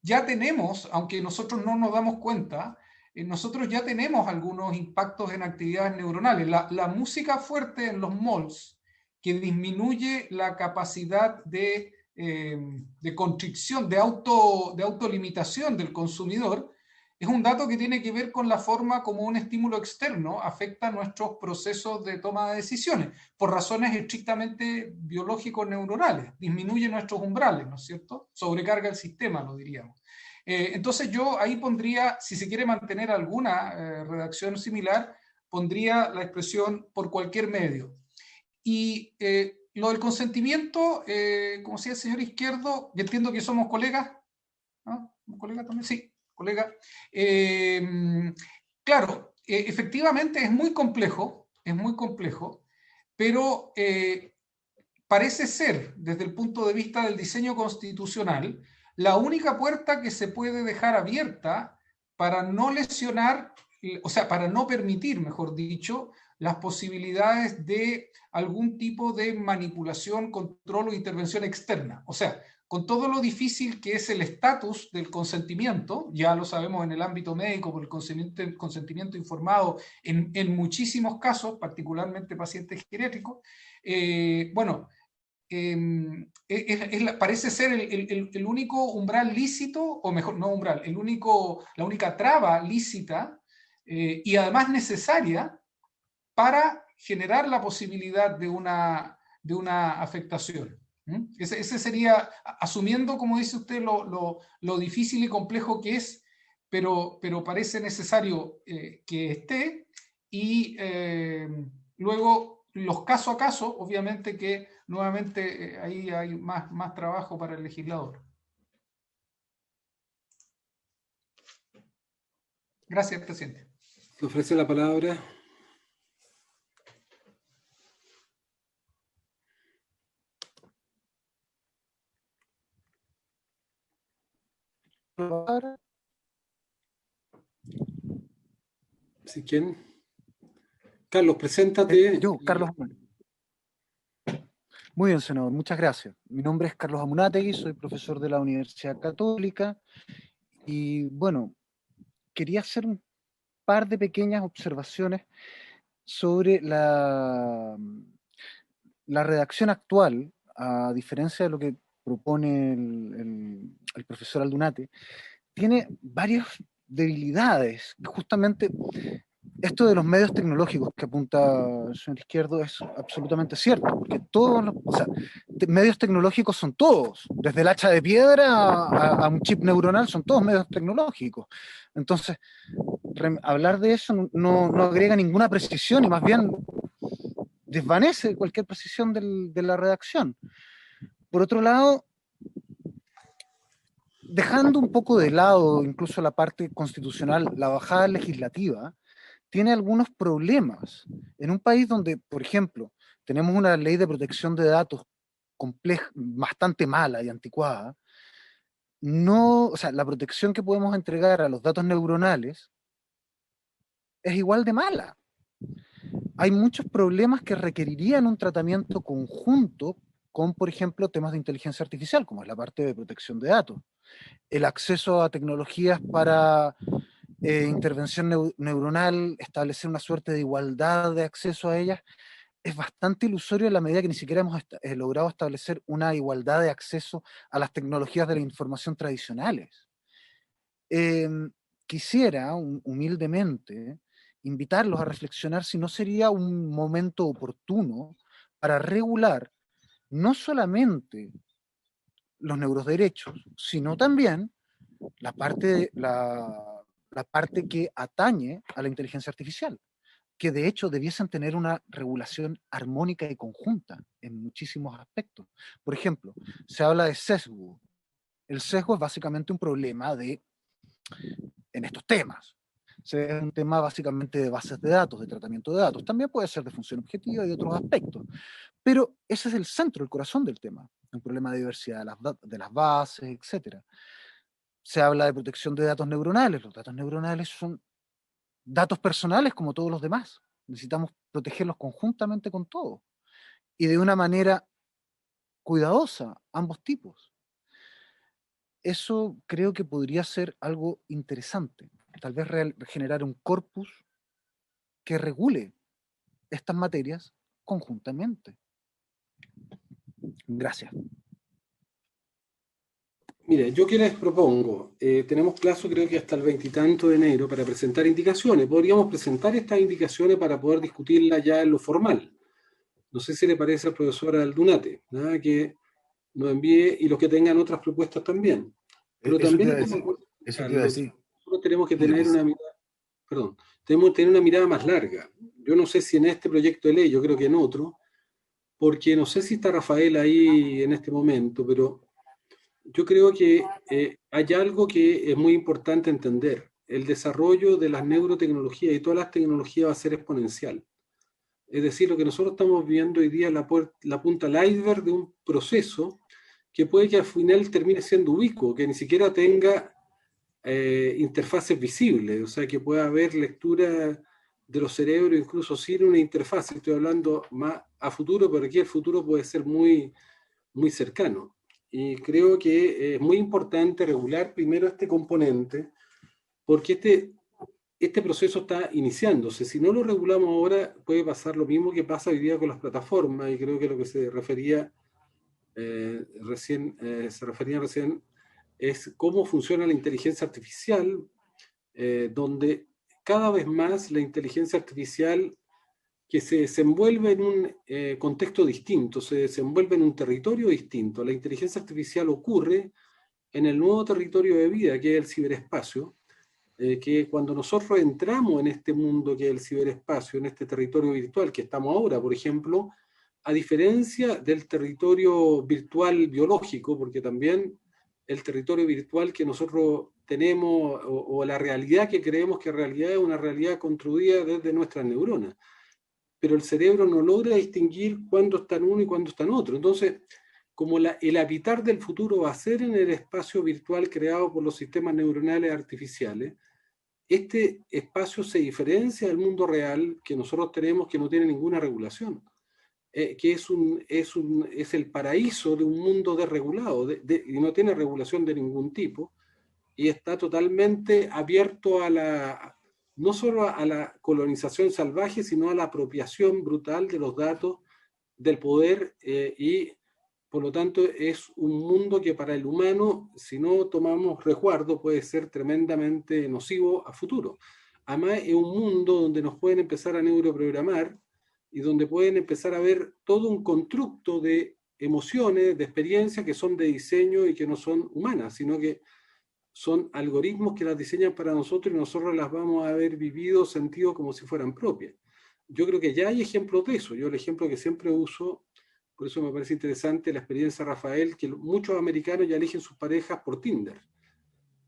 ya tenemos, aunque nosotros no nos damos cuenta, nosotros ya tenemos algunos impactos en actividades neuronales. La música fuerte en los malls, que disminuye la capacidad de constricción, de autolimitación del consumidor, es un dato que tiene que ver con la forma como un estímulo externo afecta nuestros procesos de toma de decisiones, por razones estrictamente biológicos neuronales. Disminuye nuestros umbrales, ¿no es cierto? Sobrecarga el sistema, lo diríamos. Entonces yo ahí pondría, si se quiere mantener alguna redacción similar, pondría la expresión por cualquier medio. Y lo del consentimiento, como decía el señor Izquierdo, yo entiendo que somos colegas, ¿no? ¿Somos colegas también? Sí. Colega, claro, efectivamente es muy complejo, pero parece ser, desde el punto de vista del diseño constitucional, la única puerta que se puede dejar abierta para no lesionar, o sea, para no permitir, mejor dicho, las posibilidades de algún tipo de manipulación, control o intervención externa. O sea, con todo lo difícil que es el estatus del consentimiento, ya lo sabemos en el ámbito médico por el consentimiento informado en muchísimos casos, particularmente pacientes geriátricos, parece ser el único umbral lícito, o mejor, no umbral, la única traba lícita y además necesaria para generar la posibilidad de una afectación. Ese sería, asumiendo, como dice usted, lo difícil y complejo que es, pero parece necesario que esté, y luego los caso a caso, obviamente que nuevamente ahí hay más trabajo para el legislador. Gracias, presidente. Se ofrece la palabra. ¿Sí, quién? Carlos, preséntate. Yo, Carlos. Muy bien, senador, muchas gracias. Mi nombre es Carlos Amunátegui, soy profesor de la Universidad Católica y, bueno, quería hacer un par de pequeñas observaciones sobre la redacción actual, a diferencia de lo que propone el profesor Aldunate. Tiene varias debilidades. Justamente esto de los medios tecnológicos que apunta el señor Izquierdo es absolutamente cierto, porque todos los, medios tecnológicos son todos, desde el hacha de piedra a un chip neuronal, son todos medios tecnológicos. Entonces, hablar de eso no agrega ninguna precisión y más bien desvanece cualquier precisión de la redacción. Por otro lado, dejando un poco de lado incluso la parte constitucional, la bajada legislativa tiene algunos problemas. En un país donde, por ejemplo, tenemos una ley de protección de datos compleja, bastante mala y anticuada, la protección que podemos entregar a los datos neuronales es igual de mala. Hay muchos problemas que requerirían un tratamiento conjunto con, por ejemplo, temas de inteligencia artificial, como es la parte de protección de datos. El acceso a tecnologías para intervención neuronal, establecer una suerte de igualdad de acceso a ellas, es bastante ilusorio en la medida que ni siquiera hemos logrado establecer una igualdad de acceso a las tecnologías de la información tradicionales. Quisiera, humildemente, invitarlos a reflexionar si no sería un momento oportuno para regular no solamente los neuroderechos, sino también la parte que atañe a la inteligencia artificial, que de hecho debiesen tener una regulación armónica y conjunta en muchísimos aspectos. Por ejemplo, se habla de sesgo. El sesgo es básicamente un problema en estos temas. Es un tema básicamente de bases de datos, de tratamiento de datos. También puede ser de función objetiva y de otros aspectos. Pero ese es el centro, el corazón del tema. Un problema de diversidad de las bases, etc. Se habla de protección de datos neuronales. Los datos neuronales son datos personales como todos los demás. Necesitamos protegerlos conjuntamente con todo. Y de una manera cuidadosa, ambos tipos. Eso creo que podría ser algo interesante. Tal vez generar un corpus que regule estas materias conjuntamente. Gracias. Mire, yo que les propongo, tenemos plazo creo que hasta el 20 y tanto de enero para presentar indicaciones. Podríamos presentar estas indicaciones para poder discutirlas ya en lo formal. No sé si le parece al profesor Aldunate, ¿no? Que nos envíe, y los que tengan otras propuestas también. Pero Eso también nosotros tenemos que tener una mirada, tenemos que tener una mirada más larga. Yo no sé si en este proyecto de ley, yo creo que en otro, porque no sé si está Rafael ahí en este momento, pero yo creo que hay algo que es muy importante entender. El desarrollo de las neurotecnologías y todas las tecnologías va a ser exponencial. Es decir, lo que nosotros estamos viendo hoy día es la punta al iceberg de un proceso que puede que al final termine siendo ubicuo, que ni siquiera tenga interfaces visibles, o sea, que pueda haber lectura de los cerebros incluso sin una interfaz. Estoy hablando más a futuro, pero aquí el futuro puede ser muy, muy cercano. Y creo que es muy importante regular primero este componente, porque este proceso está iniciándose. Si no lo regulamos ahora, puede pasar lo mismo que pasa hoy día con las plataformas, y creo que lo que se refería recién es cómo funciona la inteligencia artificial, donde cada vez más la inteligencia artificial que se desenvuelve en un contexto distinto, se desenvuelve en un territorio distinto. La inteligencia artificial ocurre en el nuevo territorio de vida, que es el ciberespacio, que cuando nosotros entramos en este mundo que es el ciberespacio, en este territorio virtual que estamos ahora, por ejemplo, a diferencia del territorio virtual biológico, porque también el territorio virtual que nosotros tenemos, o la realidad que creemos que en realidad es una realidad construida desde nuestras neuronas, pero el cerebro no logra distinguir cuándo está en uno y cuándo está en otro. Entonces, como el habitar del futuro va a ser en el espacio virtual creado por los sistemas neuronales artificiales, este espacio se diferencia del mundo real que nosotros tenemos, que no tiene ninguna regulación, que es el paraíso de un mundo desregulado, y no tiene regulación de ningún tipo, y está totalmente abierto no solo a la colonización salvaje, sino a la apropiación brutal de los datos, del poder, y por lo tanto es un mundo que para el humano, si no tomamos resguardo, puede ser tremendamente nocivo a futuro. Además es un mundo donde nos pueden empezar a neuroprogramar y donde pueden empezar a ver todo un constructo de emociones, de experiencias que son de diseño y que no son humanas, sino que son algoritmos que las diseñan para nosotros y nosotros las vamos a haber vivido, sentido como si fueran propias. Yo creo que ya hay ejemplos de eso. Yo el ejemplo que siempre uso, por eso me parece interesante la experiencia de Rafael, que muchos americanos ya eligen sus parejas por Tinder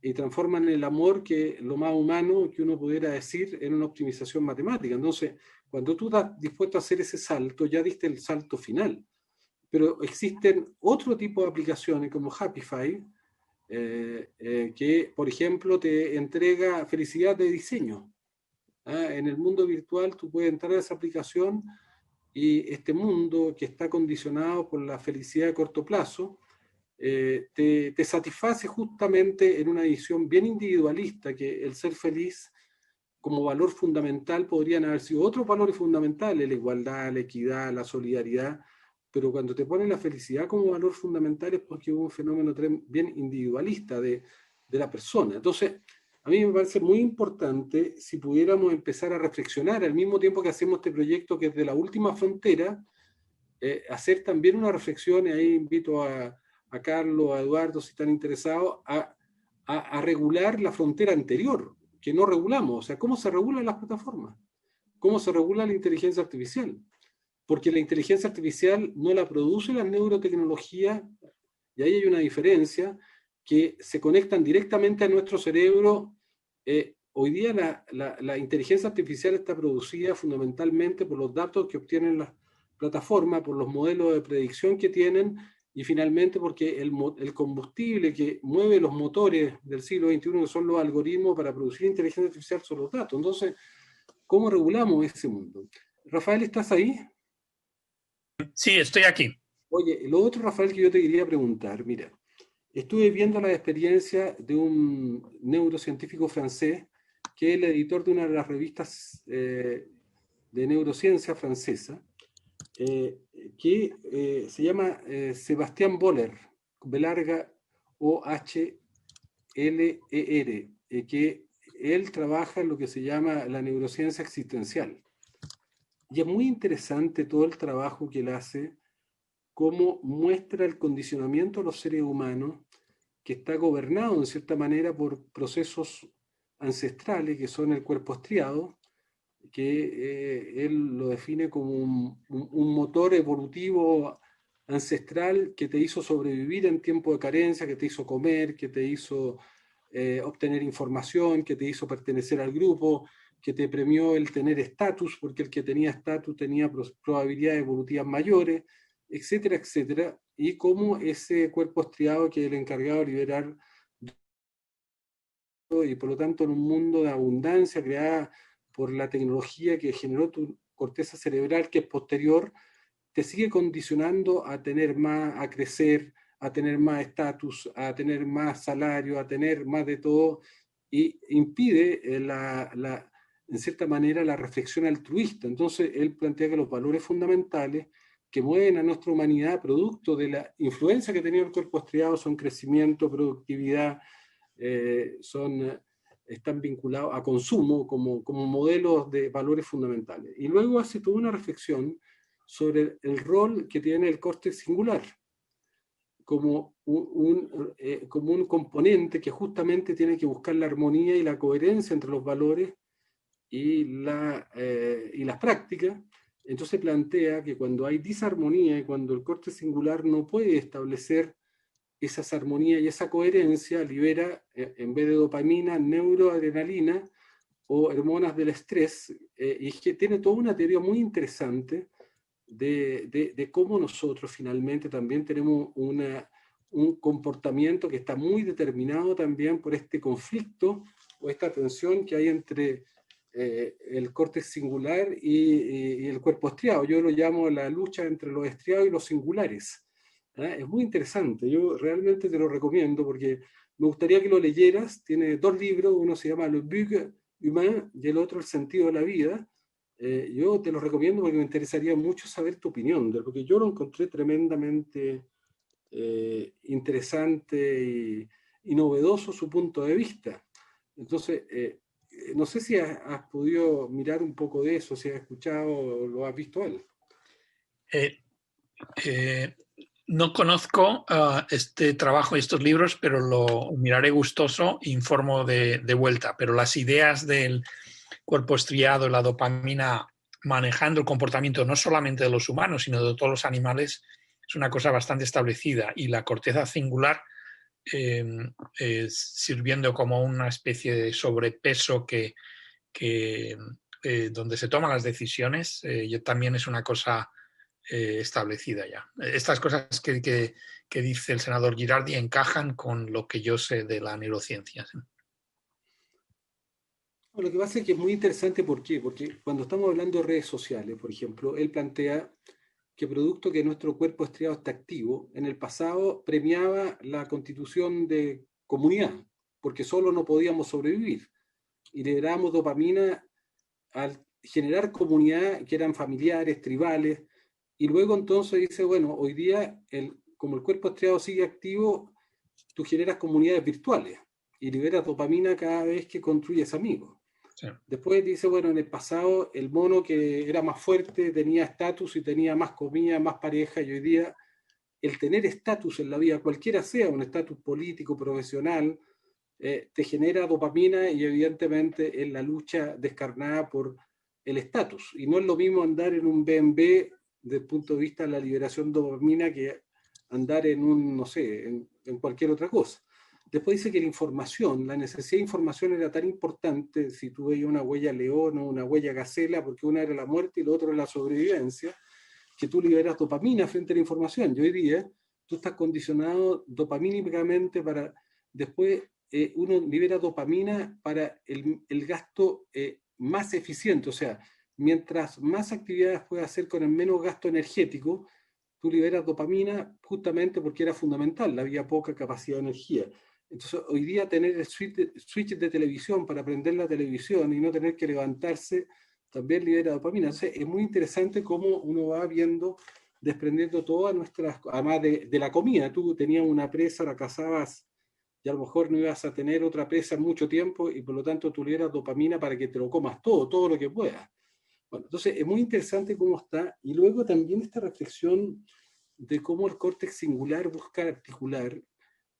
y transforman el amor, que lo más humano que uno pudiera decir, en una optimización matemática. Entonces, cuando tú estás dispuesto a hacer ese salto, ya diste el salto final. Pero existen otro tipo de aplicaciones como Happify, que, por ejemplo, te entrega felicidad de diseño. En el mundo virtual tú puedes entrar a esa aplicación y este mundo que está condicionado por la felicidad de corto plazo, te satisface justamente en una visión bien individualista, que el ser feliz como valor fundamental podrían haber sido otros valores fundamentales, la igualdad, la equidad, la solidaridad, pero cuando te ponen la felicidad como valor fundamental es porque hubo un fenómeno bien individualista de la persona. Entonces, a mí me parece muy importante si pudiéramos empezar a reflexionar al mismo tiempo que hacemos este proyecto que es de la última frontera, hacer también una reflexión, y ahí invito a Carlos, a Eduardo, si están interesados, a regular la frontera anterior, que no regulamos. O sea, ¿cómo se regulan las plataformas? ¿Cómo se regula la inteligencia artificial? Porque la inteligencia artificial no la produce la neurotecnología, y ahí hay una diferencia, que se conectan directamente a nuestro cerebro. Hoy día la inteligencia artificial está producida fundamentalmente por los datos que obtienen las plataformas, por los modelos de predicción que tienen, y finalmente porque el combustible que mueve los motores del siglo XXI, que son los algoritmos para producir inteligencia artificial, son los datos. Entonces, ¿cómo regulamos ese mundo? Rafael, ¿estás ahí? Sí, estoy aquí. Oye, lo otro, Rafael, que yo te quería preguntar, mira, estuve viendo la experiencia de un neurocientífico francés, que es el editor de una de las revistas de neurociencia francesa, que se llama Sebastián Boller, B-larga O-H-L-E-R, que él trabaja en lo que se llama la neurociencia existencial. Y es muy interesante todo el trabajo que él hace, cómo muestra el condicionamiento de los seres humanos, que está gobernado en cierta manera por procesos ancestrales, que son el cuerpo estriado, que él lo define como un motor evolutivo ancestral que te hizo sobrevivir en tiempo de carencia, que te hizo comer, que te hizo obtener información, que te hizo pertenecer al grupo, que te premió el tener estatus, porque el que tenía estatus tenía probabilidades evolutivas mayores, etcétera, etcétera, y cómo ese cuerpo estriado, que es el encargado de liberar, y por lo tanto en un mundo de abundancia creada por la tecnología que generó tu corteza cerebral, que es posterior, te sigue condicionando a tener más, a crecer, a tener más estatus, a tener más salario, a tener más de todo, y impide en cierta manera la reflexión altruista. Entonces él plantea que los valores fundamentales que mueven a nuestra humanidad, producto de la influencia que tenía el cuerpo estriado, son crecimiento, productividad, están vinculados a consumo como modelos de valores fundamentales. Y luego hace toda una reflexión sobre el rol que tiene el córtex singular. como un componente que justamente tiene que buscar la armonía y la coherencia entre los valores y las prácticas. Entonces plantea que cuando hay disarmonía y cuando el corte singular no puede establecer esas armonías y esa coherencia, libera, en vez de dopamina, neuroadrenalina o hormonas del estrés, y es que tiene toda una teoría muy interesante de cómo nosotros finalmente también tenemos un comportamiento que está muy determinado también por este conflicto o esta tensión que hay entre el córtex singular y el cuerpo estriado. Yo lo llamo la lucha entre los estriados y los singulares. Es muy interesante, yo realmente te lo recomiendo porque me gustaría que lo leyeras. Tiene 2 libros, uno se llama Le But Humain y el otro El sentido de la vida. Yo te lo recomiendo porque me interesaría mucho saber tu opinión, porque yo lo encontré tremendamente interesante y novedoso su punto de vista. Entonces, no sé si has podido mirar un poco de eso, si has escuchado o lo has visto él. No conozco este trabajo y estos libros, pero lo miraré gustoso e informo de vuelta. Pero las ideas del cuerpo estriado, la dopamina manejando el comportamiento no solamente de los humanos, sino de todos los animales, es una cosa bastante establecida. Y la corteza singular sirviendo como una especie de sobrepeso donde se toman las decisiones, también es una cosa establecida ya. Estas cosas que dice el senador Girardi encajan con lo que yo sé de la neurociencia. ¿Sí? Lo que pasa es que es muy interesante, ¿por qué? Porque cuando estamos hablando de redes sociales, por ejemplo, él plantea que producto que nuestro cuerpo estriado está activo, en el pasado premiaba la constitución de comunidad, porque solo no podíamos sobrevivir, y liberábamos dopamina al generar comunidad que eran familiares, tribales, y luego entonces dice, bueno, hoy día, como el cuerpo estriado sigue activo, tú generas comunidades virtuales y liberas dopamina cada vez que construyes amigos. Sí. Después dice, bueno, en el pasado el mono que era más fuerte tenía estatus y tenía más comida, más pareja, y hoy día el tener estatus en la vida, cualquiera sea, un estatus político, profesional, te genera dopamina y evidentemente en la lucha descarnada por el estatus. Y no es lo mismo andar en un BMW desde el punto de vista de la liberación de dopamina que andar en un, no sé, en cualquier otra cosa. Después dice que la información, la necesidad de información era tan importante, si tú veías una huella león o una huella gacela, porque una era la muerte y la otra era la sobrevivencia, que tú liberas dopamina frente a la información. Y hoy día tú estás condicionado dopamínicamente para, después uno libera dopamina para el gasto más eficiente, o sea, mientras más actividades puedas hacer con el menos gasto energético, tú liberas dopamina justamente porque era fundamental, había poca capacidad de energía. Entonces, hoy día tener el switch de televisión para prender la televisión y no tener que levantarse, también libera dopamina. Entonces, es muy interesante cómo uno va viendo, desprendiendo todas nuestras, además de la comida. Tú tenías una presa, la cazabas, y a lo mejor no ibas a tener otra presa en mucho tiempo, y por lo tanto tú liberas dopamina para que te lo comas todo lo que puedas. Bueno, entonces es muy interesante cómo está, y luego también esta reflexión de cómo el córtex singular busca articular,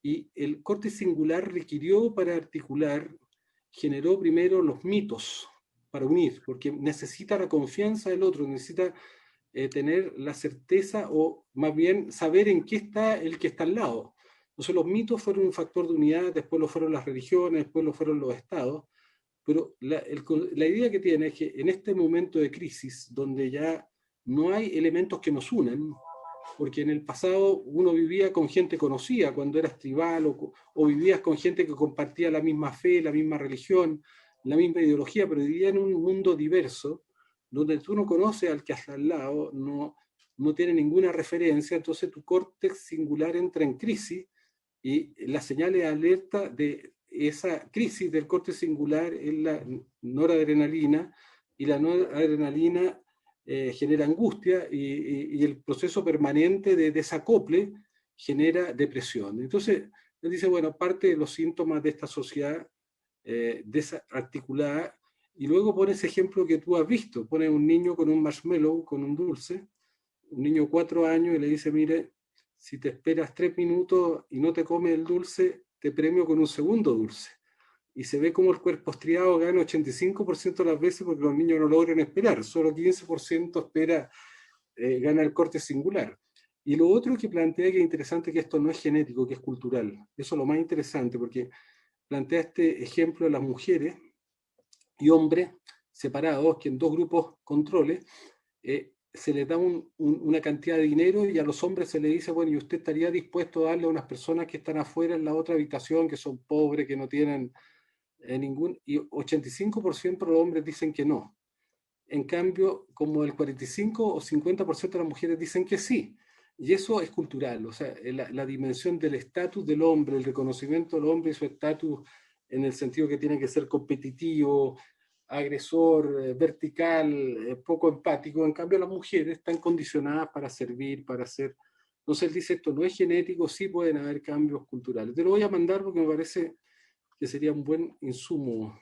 y el córtex singular requirió para articular, generó primero los mitos para unir, porque necesita la confianza del otro, necesita tener la certeza o más bien saber en qué está el que está al lado. Entonces los mitos fueron un factor de unidad, después lo fueron las religiones, después lo fueron los estados, pero la idea que tiene es que en este momento de crisis, donde ya no hay elementos que nos unen, porque en el pasado uno vivía con gente conocida cuando eras tribal, o vivías con gente que compartía la misma fe, la misma religión, la misma ideología, pero vivía en un mundo diverso, donde tú no conoces al que está al lado, no tiene ninguna referencia, entonces tu córtex singular entra en crisis, y las señales de alerta de esa crisis del córtex singular es la noradrenalina, y la noradrenalina genera angustia, y el proceso permanente de desacople genera depresión. Entonces, él dice, bueno, parte de los síntomas de esta sociedad desarticulada, y luego pone ese ejemplo que tú has visto, pone un niño con un marshmallow, con un dulce, un niño de 4 años, y le dice, mire, si te esperas 3 minutos y no te comes el dulce, te premio con un segundo dulce. Y se ve como el cuerpo estriado gana 85% de las veces porque los niños no logran esperar, solo 15% espera, gana el corte singular. Y lo otro que plantea que es interesante, que esto no es genético, que es cultural. Eso es lo más interesante, porque plantea este ejemplo de las mujeres y hombres separados, que en 2 grupos controles se les da una cantidad de dinero y a los hombres se les dice, bueno, ¿y usted estaría dispuesto a darle a unas personas que están afuera en la otra habitación, que son pobres, que no tienen ningún... Y 85% de los hombres dicen que no. En cambio, como el 45 o 50% de las mujeres dicen que sí. Y eso es cultural, o sea, la dimensión del estatus del hombre, el reconocimiento del hombre y su estatus en el sentido que tiene que ser competitivo, agresor, vertical, poco empático. En cambio, las mujeres están condicionadas para servir, para hacer... Entonces él dice, esto no es genético, sí pueden haber cambios culturales. Te lo voy a mandar porque me parece que sería un buen insumo.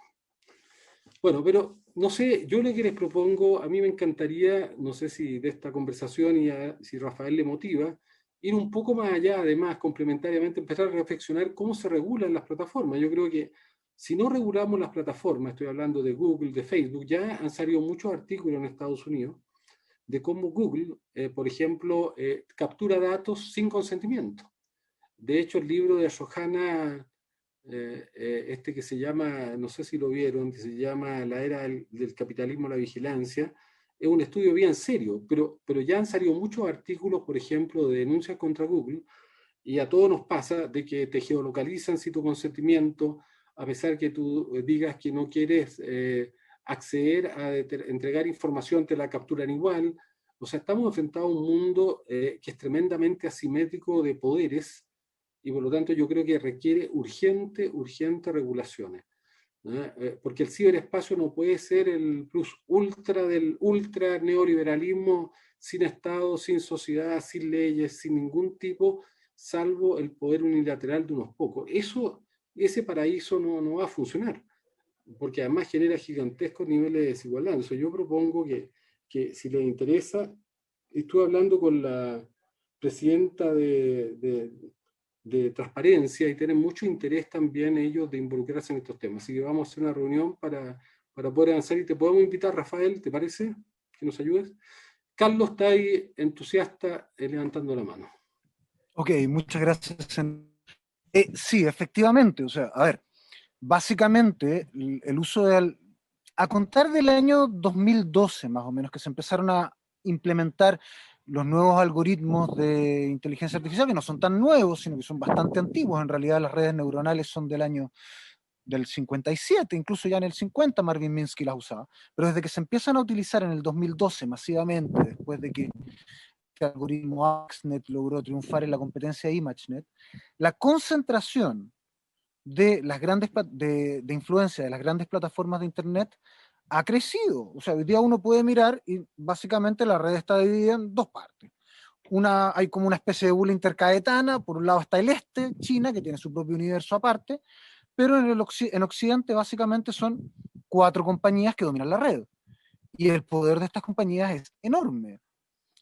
Bueno, pero no sé, yo lo que les propongo, a mí me encantaría, no sé si de esta conversación y si Rafael le motiva, ir un poco más allá, además, complementariamente, empezar a reflexionar cómo se regulan las plataformas. Yo creo que si no regulamos las plataformas, estoy hablando de Google, de Facebook, ya han salido muchos artículos en Estados Unidos de cómo Google, por ejemplo, captura datos sin consentimiento. De hecho, el libro de Shohana, este que se llama, no sé si lo vieron, que se llama La era del capitalismo, la vigilancia, es un estudio bien serio, pero ya han salido muchos artículos, por ejemplo, de denuncias contra Google, y a todos nos pasa de que te geolocalizan sin tu consentimiento, a pesar que tú digas que no quieres acceder a entregar información, te la capturan igual. O sea, estamos enfrentados a un mundo que es tremendamente asimétrico de poderes, y por lo tanto yo creo que requiere urgentes regulaciones. Porque el ciberespacio no puede ser el plus ultra del ultra neoliberalismo sin Estado, sin sociedad, sin leyes, sin ningún tipo, salvo el poder unilateral de unos pocos. Ese paraíso no va a funcionar, porque además genera gigantescos niveles de desigualdad. Entonces yo propongo que si les interesa, estuve hablando con la presidenta de transparencia y tienen mucho interés también ellos de involucrarse en estos temas. Así que vamos a hacer una reunión para poder avanzar y te podemos invitar, Rafael, ¿te parece? Que nos ayudes. Carlos está ahí entusiasta levantando la mano. Ok, muchas gracias. Sí, efectivamente, o sea, a ver, básicamente el uso a contar del año 2012 más o menos, que se empezaron a implementar los nuevos algoritmos de inteligencia artificial, que no son tan nuevos, sino que son bastante antiguos. En realidad las redes neuronales son del 57, incluso ya en el 50 Marvin Minsky las usaba, pero desde que se empiezan a utilizar en el 2012 masivamente, después de que el algoritmo AXNet logró triunfar en la competencia de ImageNet, la concentración de las grandes de influencia de las grandes plataformas de Internet ha crecido. O sea, hoy día uno puede mirar y básicamente la red está dividida en 2 partes. Hay como una especie de bula intercaetana. Por un lado está el este, China, que tiene su propio universo aparte, pero en Occidente básicamente son 4 compañías que dominan la red. Y el poder de estas compañías es enorme.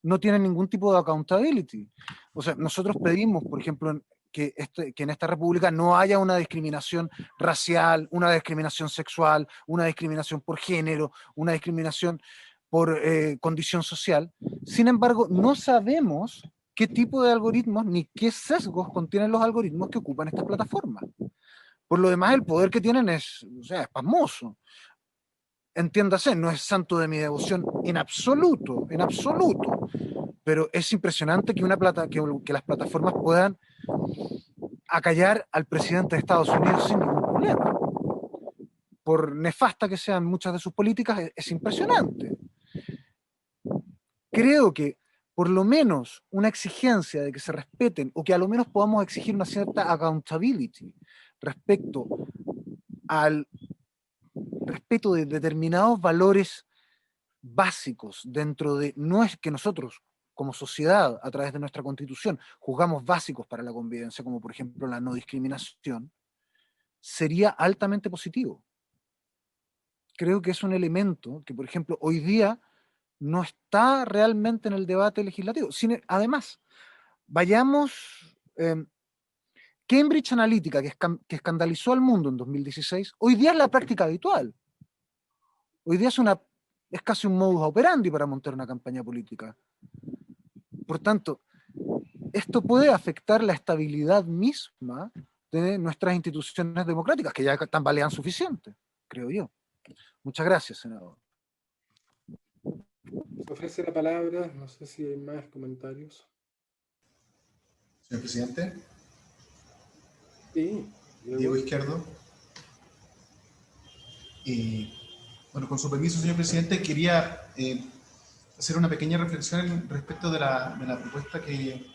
No tienen ningún tipo de accountability. O sea, nosotros pedimos, por ejemplo, que en esta república no haya una discriminación racial, una discriminación sexual, una discriminación por género, una discriminación por condición social. Sin embargo, no sabemos qué tipo de algoritmos ni qué sesgos contienen los algoritmos que ocupan estas plataformas. Por lo demás, el poder que tienen es, o sea, es pasmoso. Entiéndase, no es santo de mi devoción en absoluto, pero es impresionante que que las plataformas puedan acallar al presidente de Estados Unidos sin ningún problema. Por nefasta que sean muchas de sus políticas, es impresionante. Creo que por lo menos una exigencia de que se respeten, o que a lo menos podamos exigir una cierta accountability respecto al respeto de determinados valores básicos dentro de, no es que nosotros como sociedad a través de nuestra constitución juzgamos básicos para la convivencia, como por ejemplo la no discriminación, sería altamente positivo. Creo que es un elemento que, por ejemplo, hoy día no está realmente en el debate legislativo. Además, vayamos... Cambridge Analytica, que escandalizó al mundo en 2016, hoy día es la práctica habitual. Hoy día es casi un modus operandi para montar una campaña política. Por tanto, esto puede afectar la estabilidad misma de nuestras instituciones democráticas, que ya tambalean suficiente, creo yo. Muchas gracias, senador. Se ofrece la palabra, no sé si hay más comentarios. Señor presidente. Sí. Diego Izquierdo. Bueno, con su permiso, señor presidente, quería hacer una pequeña reflexión respecto de la propuesta que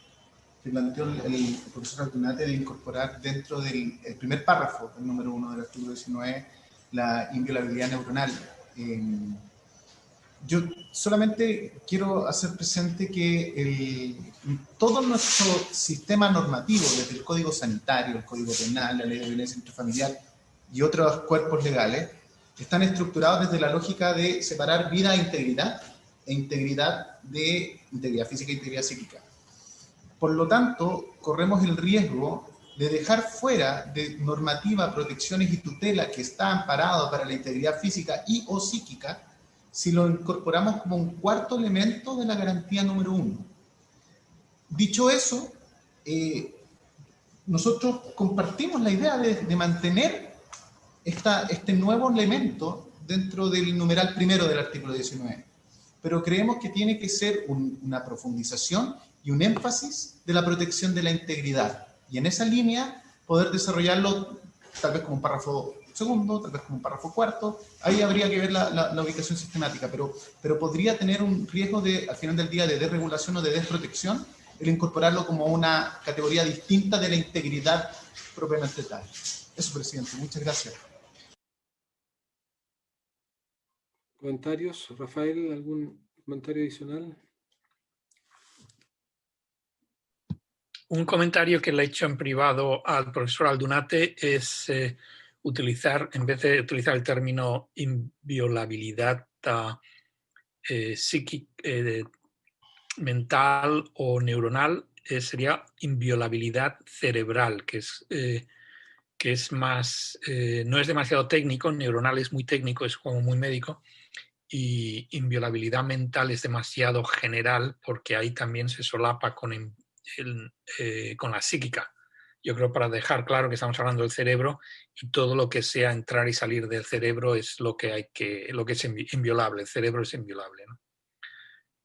planteó el profesor Aldunate de incorporar dentro del primer párrafo, el número 1 del artículo 19, la inviolabilidad neuronal. Yo solamente quiero hacer presente que todo nuestro sistema normativo, desde el Código Sanitario, el Código Penal, la Ley de Violencia Intrafamiliar y otros cuerpos legales, están estructurados desde la lógica de separar vida e integridad de integridad física e integridad psíquica. Por lo tanto, corremos el riesgo de dejar fuera de normativa, protecciones y tutela que está amparado para la integridad física y o psíquica si lo incorporamos como un cuarto elemento de la garantía número 1. Dicho eso, nosotros compartimos la idea de mantener este nuevo elemento dentro del numeral primero del artículo 19, pero creemos que tiene que ser una profundización y un énfasis de la protección de la integridad, y en esa línea poder desarrollarlo tal vez como un párrafo segundo, tal vez como un párrafo cuarto. Ahí habría que ver la ubicación sistemática, pero podría tener un riesgo de, al final del día, de desregulación o de desprotección, el incorporarlo como una categoría distinta de la integridad propiamente tal. Eso, presidente. Muchas gracias. ¿Comentarios? Rafael, ¿algún comentario adicional? Un comentario que le he hecho en privado al profesor Aldunate es utilizar, en vez de utilizar el término inviolabilidad psíquica, mental o neuronal, sería inviolabilidad cerebral, que es más, no es demasiado técnico, neuronal es muy técnico, es como muy médico, y inviolabilidad mental es demasiado general porque ahí también se solapa con la psíquica. Yo creo, para dejar claro que estamos hablando del cerebro, y todo lo que sea entrar y salir del cerebro es lo que es inviolable. El cerebro es inviolable, ¿no?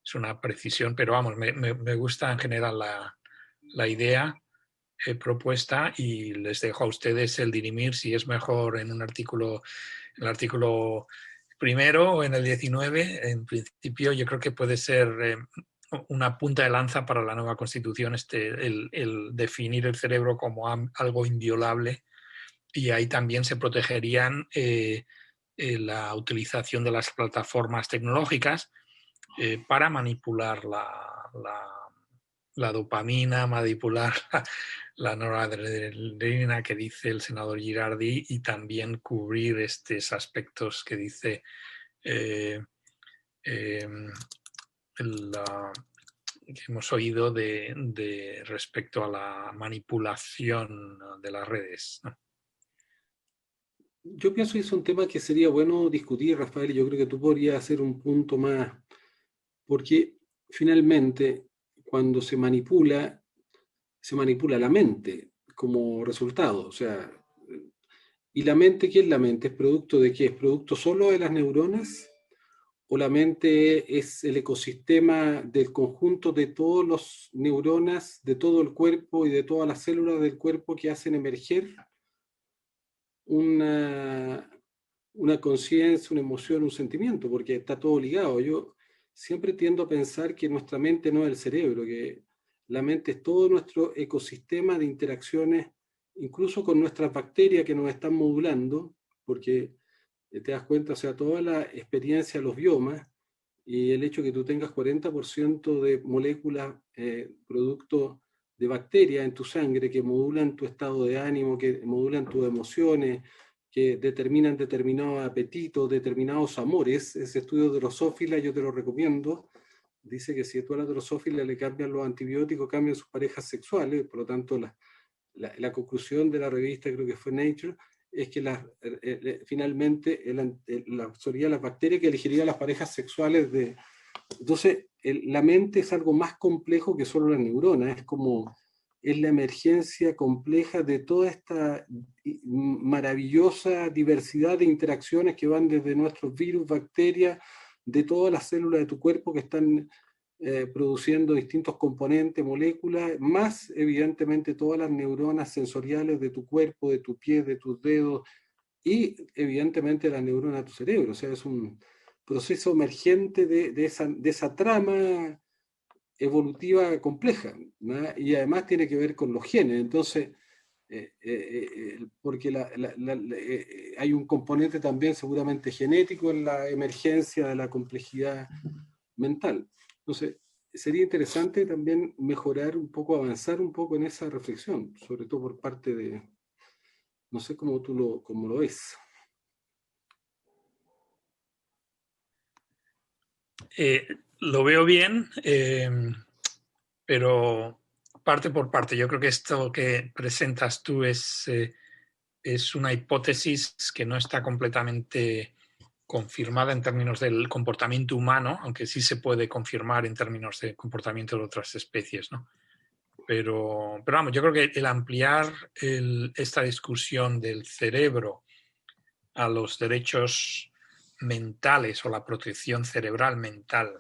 Es una precisión, pero vamos, me gusta en general la idea propuesta, y les dejo a ustedes el dirimir si es mejor en el artículo primero o en el 19. En principio yo creo que puede ser una punta de lanza para la nueva Constitución el definir el cerebro como algo inviolable, y ahí también se protegerían la utilización de las plataformas tecnológicas para manipular la dopamina, manipular la noradrenalina que dice el senador Girardi, y también cubrir estos aspectos que dice que hemos oído de respecto a la manipulación de las redes, ¿no? Yo pienso que es un tema que sería bueno discutir, Rafael, y yo creo que tú podrías hacer un punto más, porque finalmente cuando se manipula la mente como resultado. O sea, ¿y la mente qué es la mente? ¿Es producto de qué? ¿Es producto solo de las neuronas? ¿O la mente es el ecosistema del conjunto de todas las neuronas, de todo el cuerpo y de todas las células del cuerpo que hacen emerger una conciencia, una emoción, un sentimiento? Porque está todo ligado. Yo siempre tiendo a pensar que nuestra mente no es el cerebro, que la mente es todo nuestro ecosistema de interacciones, incluso con nuestras bacterias que nos están modulando, porque te das cuenta, o sea, toda la experiencia de los biomas y el hecho que tú tengas 40% de moléculas producto de bacterias en tu sangre que modulan tu estado de ánimo, que modulan tus emociones, que determinan determinados apetitos, determinados amores. Ese estudio de Drosophila yo te lo recomiendo, dice que si tú a la drosófila le cambian los antibióticos, cambian sus parejas sexuales. Por lo tanto, la conclusión de la revista, creo que fue Nature, es que finalmente serían las bacterias que elegirían las parejas sexuales de... Entonces, la mente es algo más complejo que solo la neurona, es la emergencia compleja de toda esta maravillosa diversidad de interacciones que van desde nuestros virus, bacterias, de todas las células de tu cuerpo que están produciendo distintos componentes, moléculas, más evidentemente todas las neuronas sensoriales de tu cuerpo, de tu pie, de tus dedos, y evidentemente las neuronas de tu cerebro. O sea, es un proceso emergente de esa trama evolutiva compleja, ¿no? Y además tiene que ver con los genes. Entonces, porque hay un componente también seguramente genético en la emergencia de la complejidad mental. Entonces, sería interesante también mejorar un poco, avanzar un poco en esa reflexión, sobre todo por parte de, no sé cómo cómo lo ves. Lo veo bien, pero parte por parte. Yo creo que esto que presentas tú es una hipótesis que no está completamente confirmada en términos del comportamiento humano, aunque sí se puede confirmar en términos de comportamiento de otras especies, ¿no? Pero vamos, yo creo que el ampliar esta discusión del cerebro a los derechos mentales o la protección cerebral mental,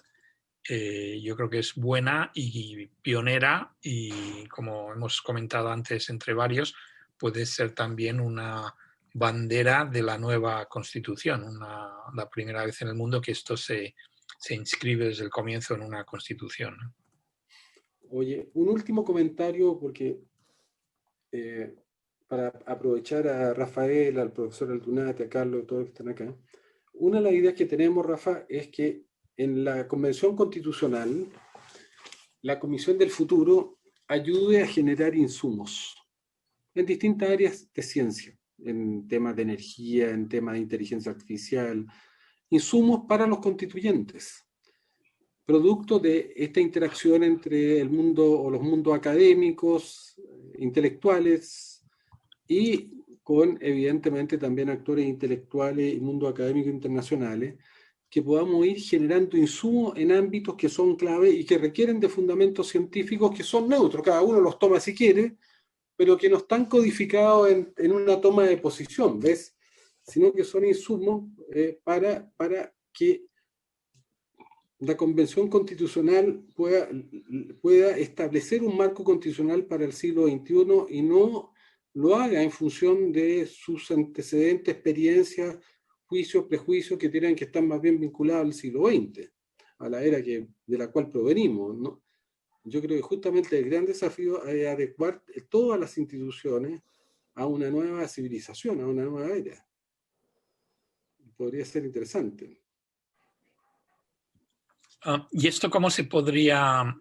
yo creo que es buena y pionera, y como hemos comentado antes entre varios, puede ser también una bandera de la nueva Constitución, la primera vez en el mundo que esto se inscribe desde el comienzo en una Constitución, ¿no? Oye, un último comentario, porque para aprovechar a Rafael, al profesor Aldunate, a Carlos, a todos los que están acá. Una de las ideas que tenemos, Rafa, es que en la Convención Constitucional, la Comisión del Futuro ayude a generar insumos en distintas áreas de ciencia, en temas de energía, en temas de inteligencia artificial, insumos para los constituyentes, producto de esta interacción entre el mundo o los mundos académicos, intelectuales, y con evidentemente también actores intelectuales y mundo académico internacionales, que podamos ir generando insumos en ámbitos que son clave y que requieren de fundamentos científicos que son neutros, cada uno los toma si quiere, pero que no están codificados en una toma de posición, ¿ves? Sino que son insumos para que la Convención Constitucional pueda establecer un marco constitucional para el siglo XXI y no lo haga en función de sus antecedentes, experiencias, juicios, prejuicios que tienen que estar más bien vinculados al siglo XX, a la era de la cual provenimos, ¿no? Yo creo que justamente el gran desafío es adecuar todas las instituciones a una nueva civilización, a una nueva era. Podría ser interesante. ¿Y esto cómo se podría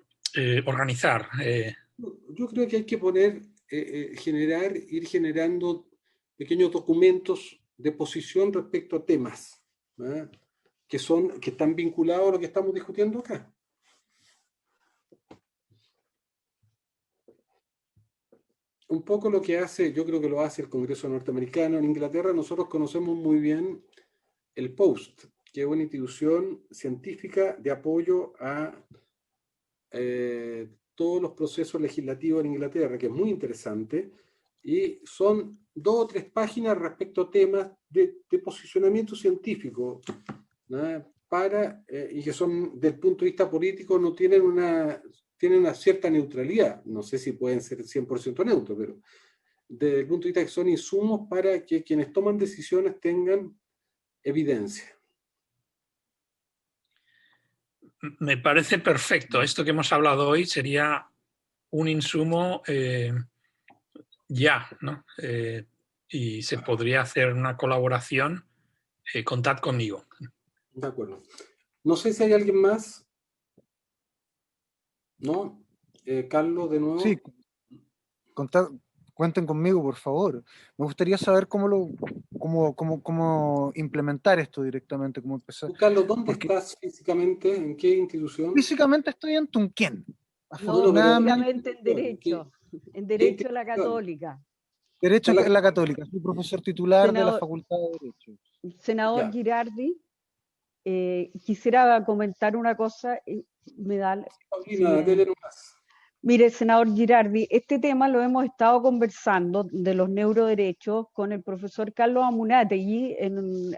organizar? Yo creo que hay que ir generando pequeños documentos de posición respecto a temas, ¿verdad? que están vinculados a lo que estamos discutiendo acá. Un poco lo que hace, yo creo que lo hace el Congreso norteamericano. En Inglaterra nosotros conocemos muy bien el POST, que es una institución científica de apoyo a todos los procesos legislativos en Inglaterra, que es muy interesante, y son 2 o 3 páginas respecto a temas de posicionamiento científico, ¿no? Y que son, del punto de vista político, no tienen tienen una cierta neutralidad. No sé si pueden ser 100% neutros, pero desde el punto de vista que son insumos para que quienes toman decisiones tengan evidencia. Me parece perfecto. Esto que hemos hablado hoy sería un insumo ya, ¿no? Y se podría hacer una colaboración. Contad conmigo. De acuerdo. No sé si hay alguien más. ¿No? Carlos, de nuevo. Sí, contad cuenten conmigo, por favor. Me gustaría saber cómo implementar esto directamente, cómo empezar. Tú, Carlos, ¿dónde Porque estás físicamente? ¿En qué institución? físicamente estoy en Tunquén. No, Afortunadamente, en Derecho a la Católica. Derecho en la Católica. Soy profesor titular de la Senador- Facultad de Derecho. Senador Ya. Girardi, quisiera comentar una cosa. Me da, Paulina, dele nomás. Mire, senador Girardi, este tema lo hemos estado conversando de los neuroderechos con el profesor Carlos Amunátegui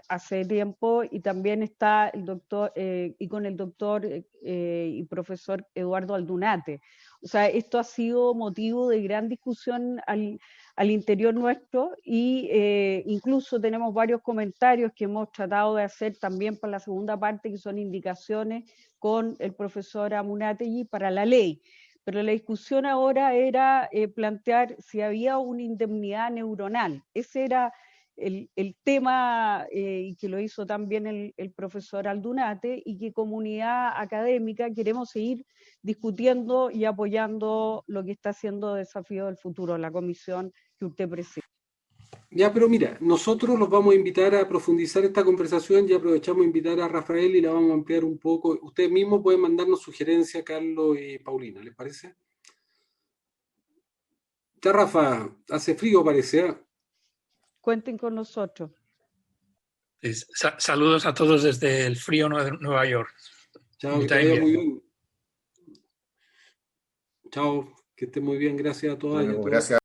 hace tiempo, y también está el doctor y con el doctor y profesor Eduardo Aldunate. O sea, esto ha sido motivo de gran discusión al interior nuestro, y incluso tenemos varios comentarios que hemos tratado de hacer también para la segunda parte, que son indicaciones con el profesor Amunátegui para la ley. Pero la discusión ahora era plantear si había una indemnidad neuronal. Ese era el tema, y que lo hizo también el profesor Aldunate, y que comunidad académica queremos seguir discutiendo y apoyando lo que está haciendo Desafío del Futuro, la comisión que usted preside. Ya, pero mira, nosotros los vamos a invitar a profundizar esta conversación y aprovechamos a invitar a Rafael y la vamos a ampliar un poco. Ustedes mismos pueden mandarnos sugerencias, Carlos y Paulina, ¿les parece? Ya, Rafa, hace frío parece, ¿eh? Cuenten con nosotros. Saludos a todos desde el frío Nueva York. Chao, que te vaya muy bien. Chao, que esté muy bien, gracias a todas y a todos. Gracias.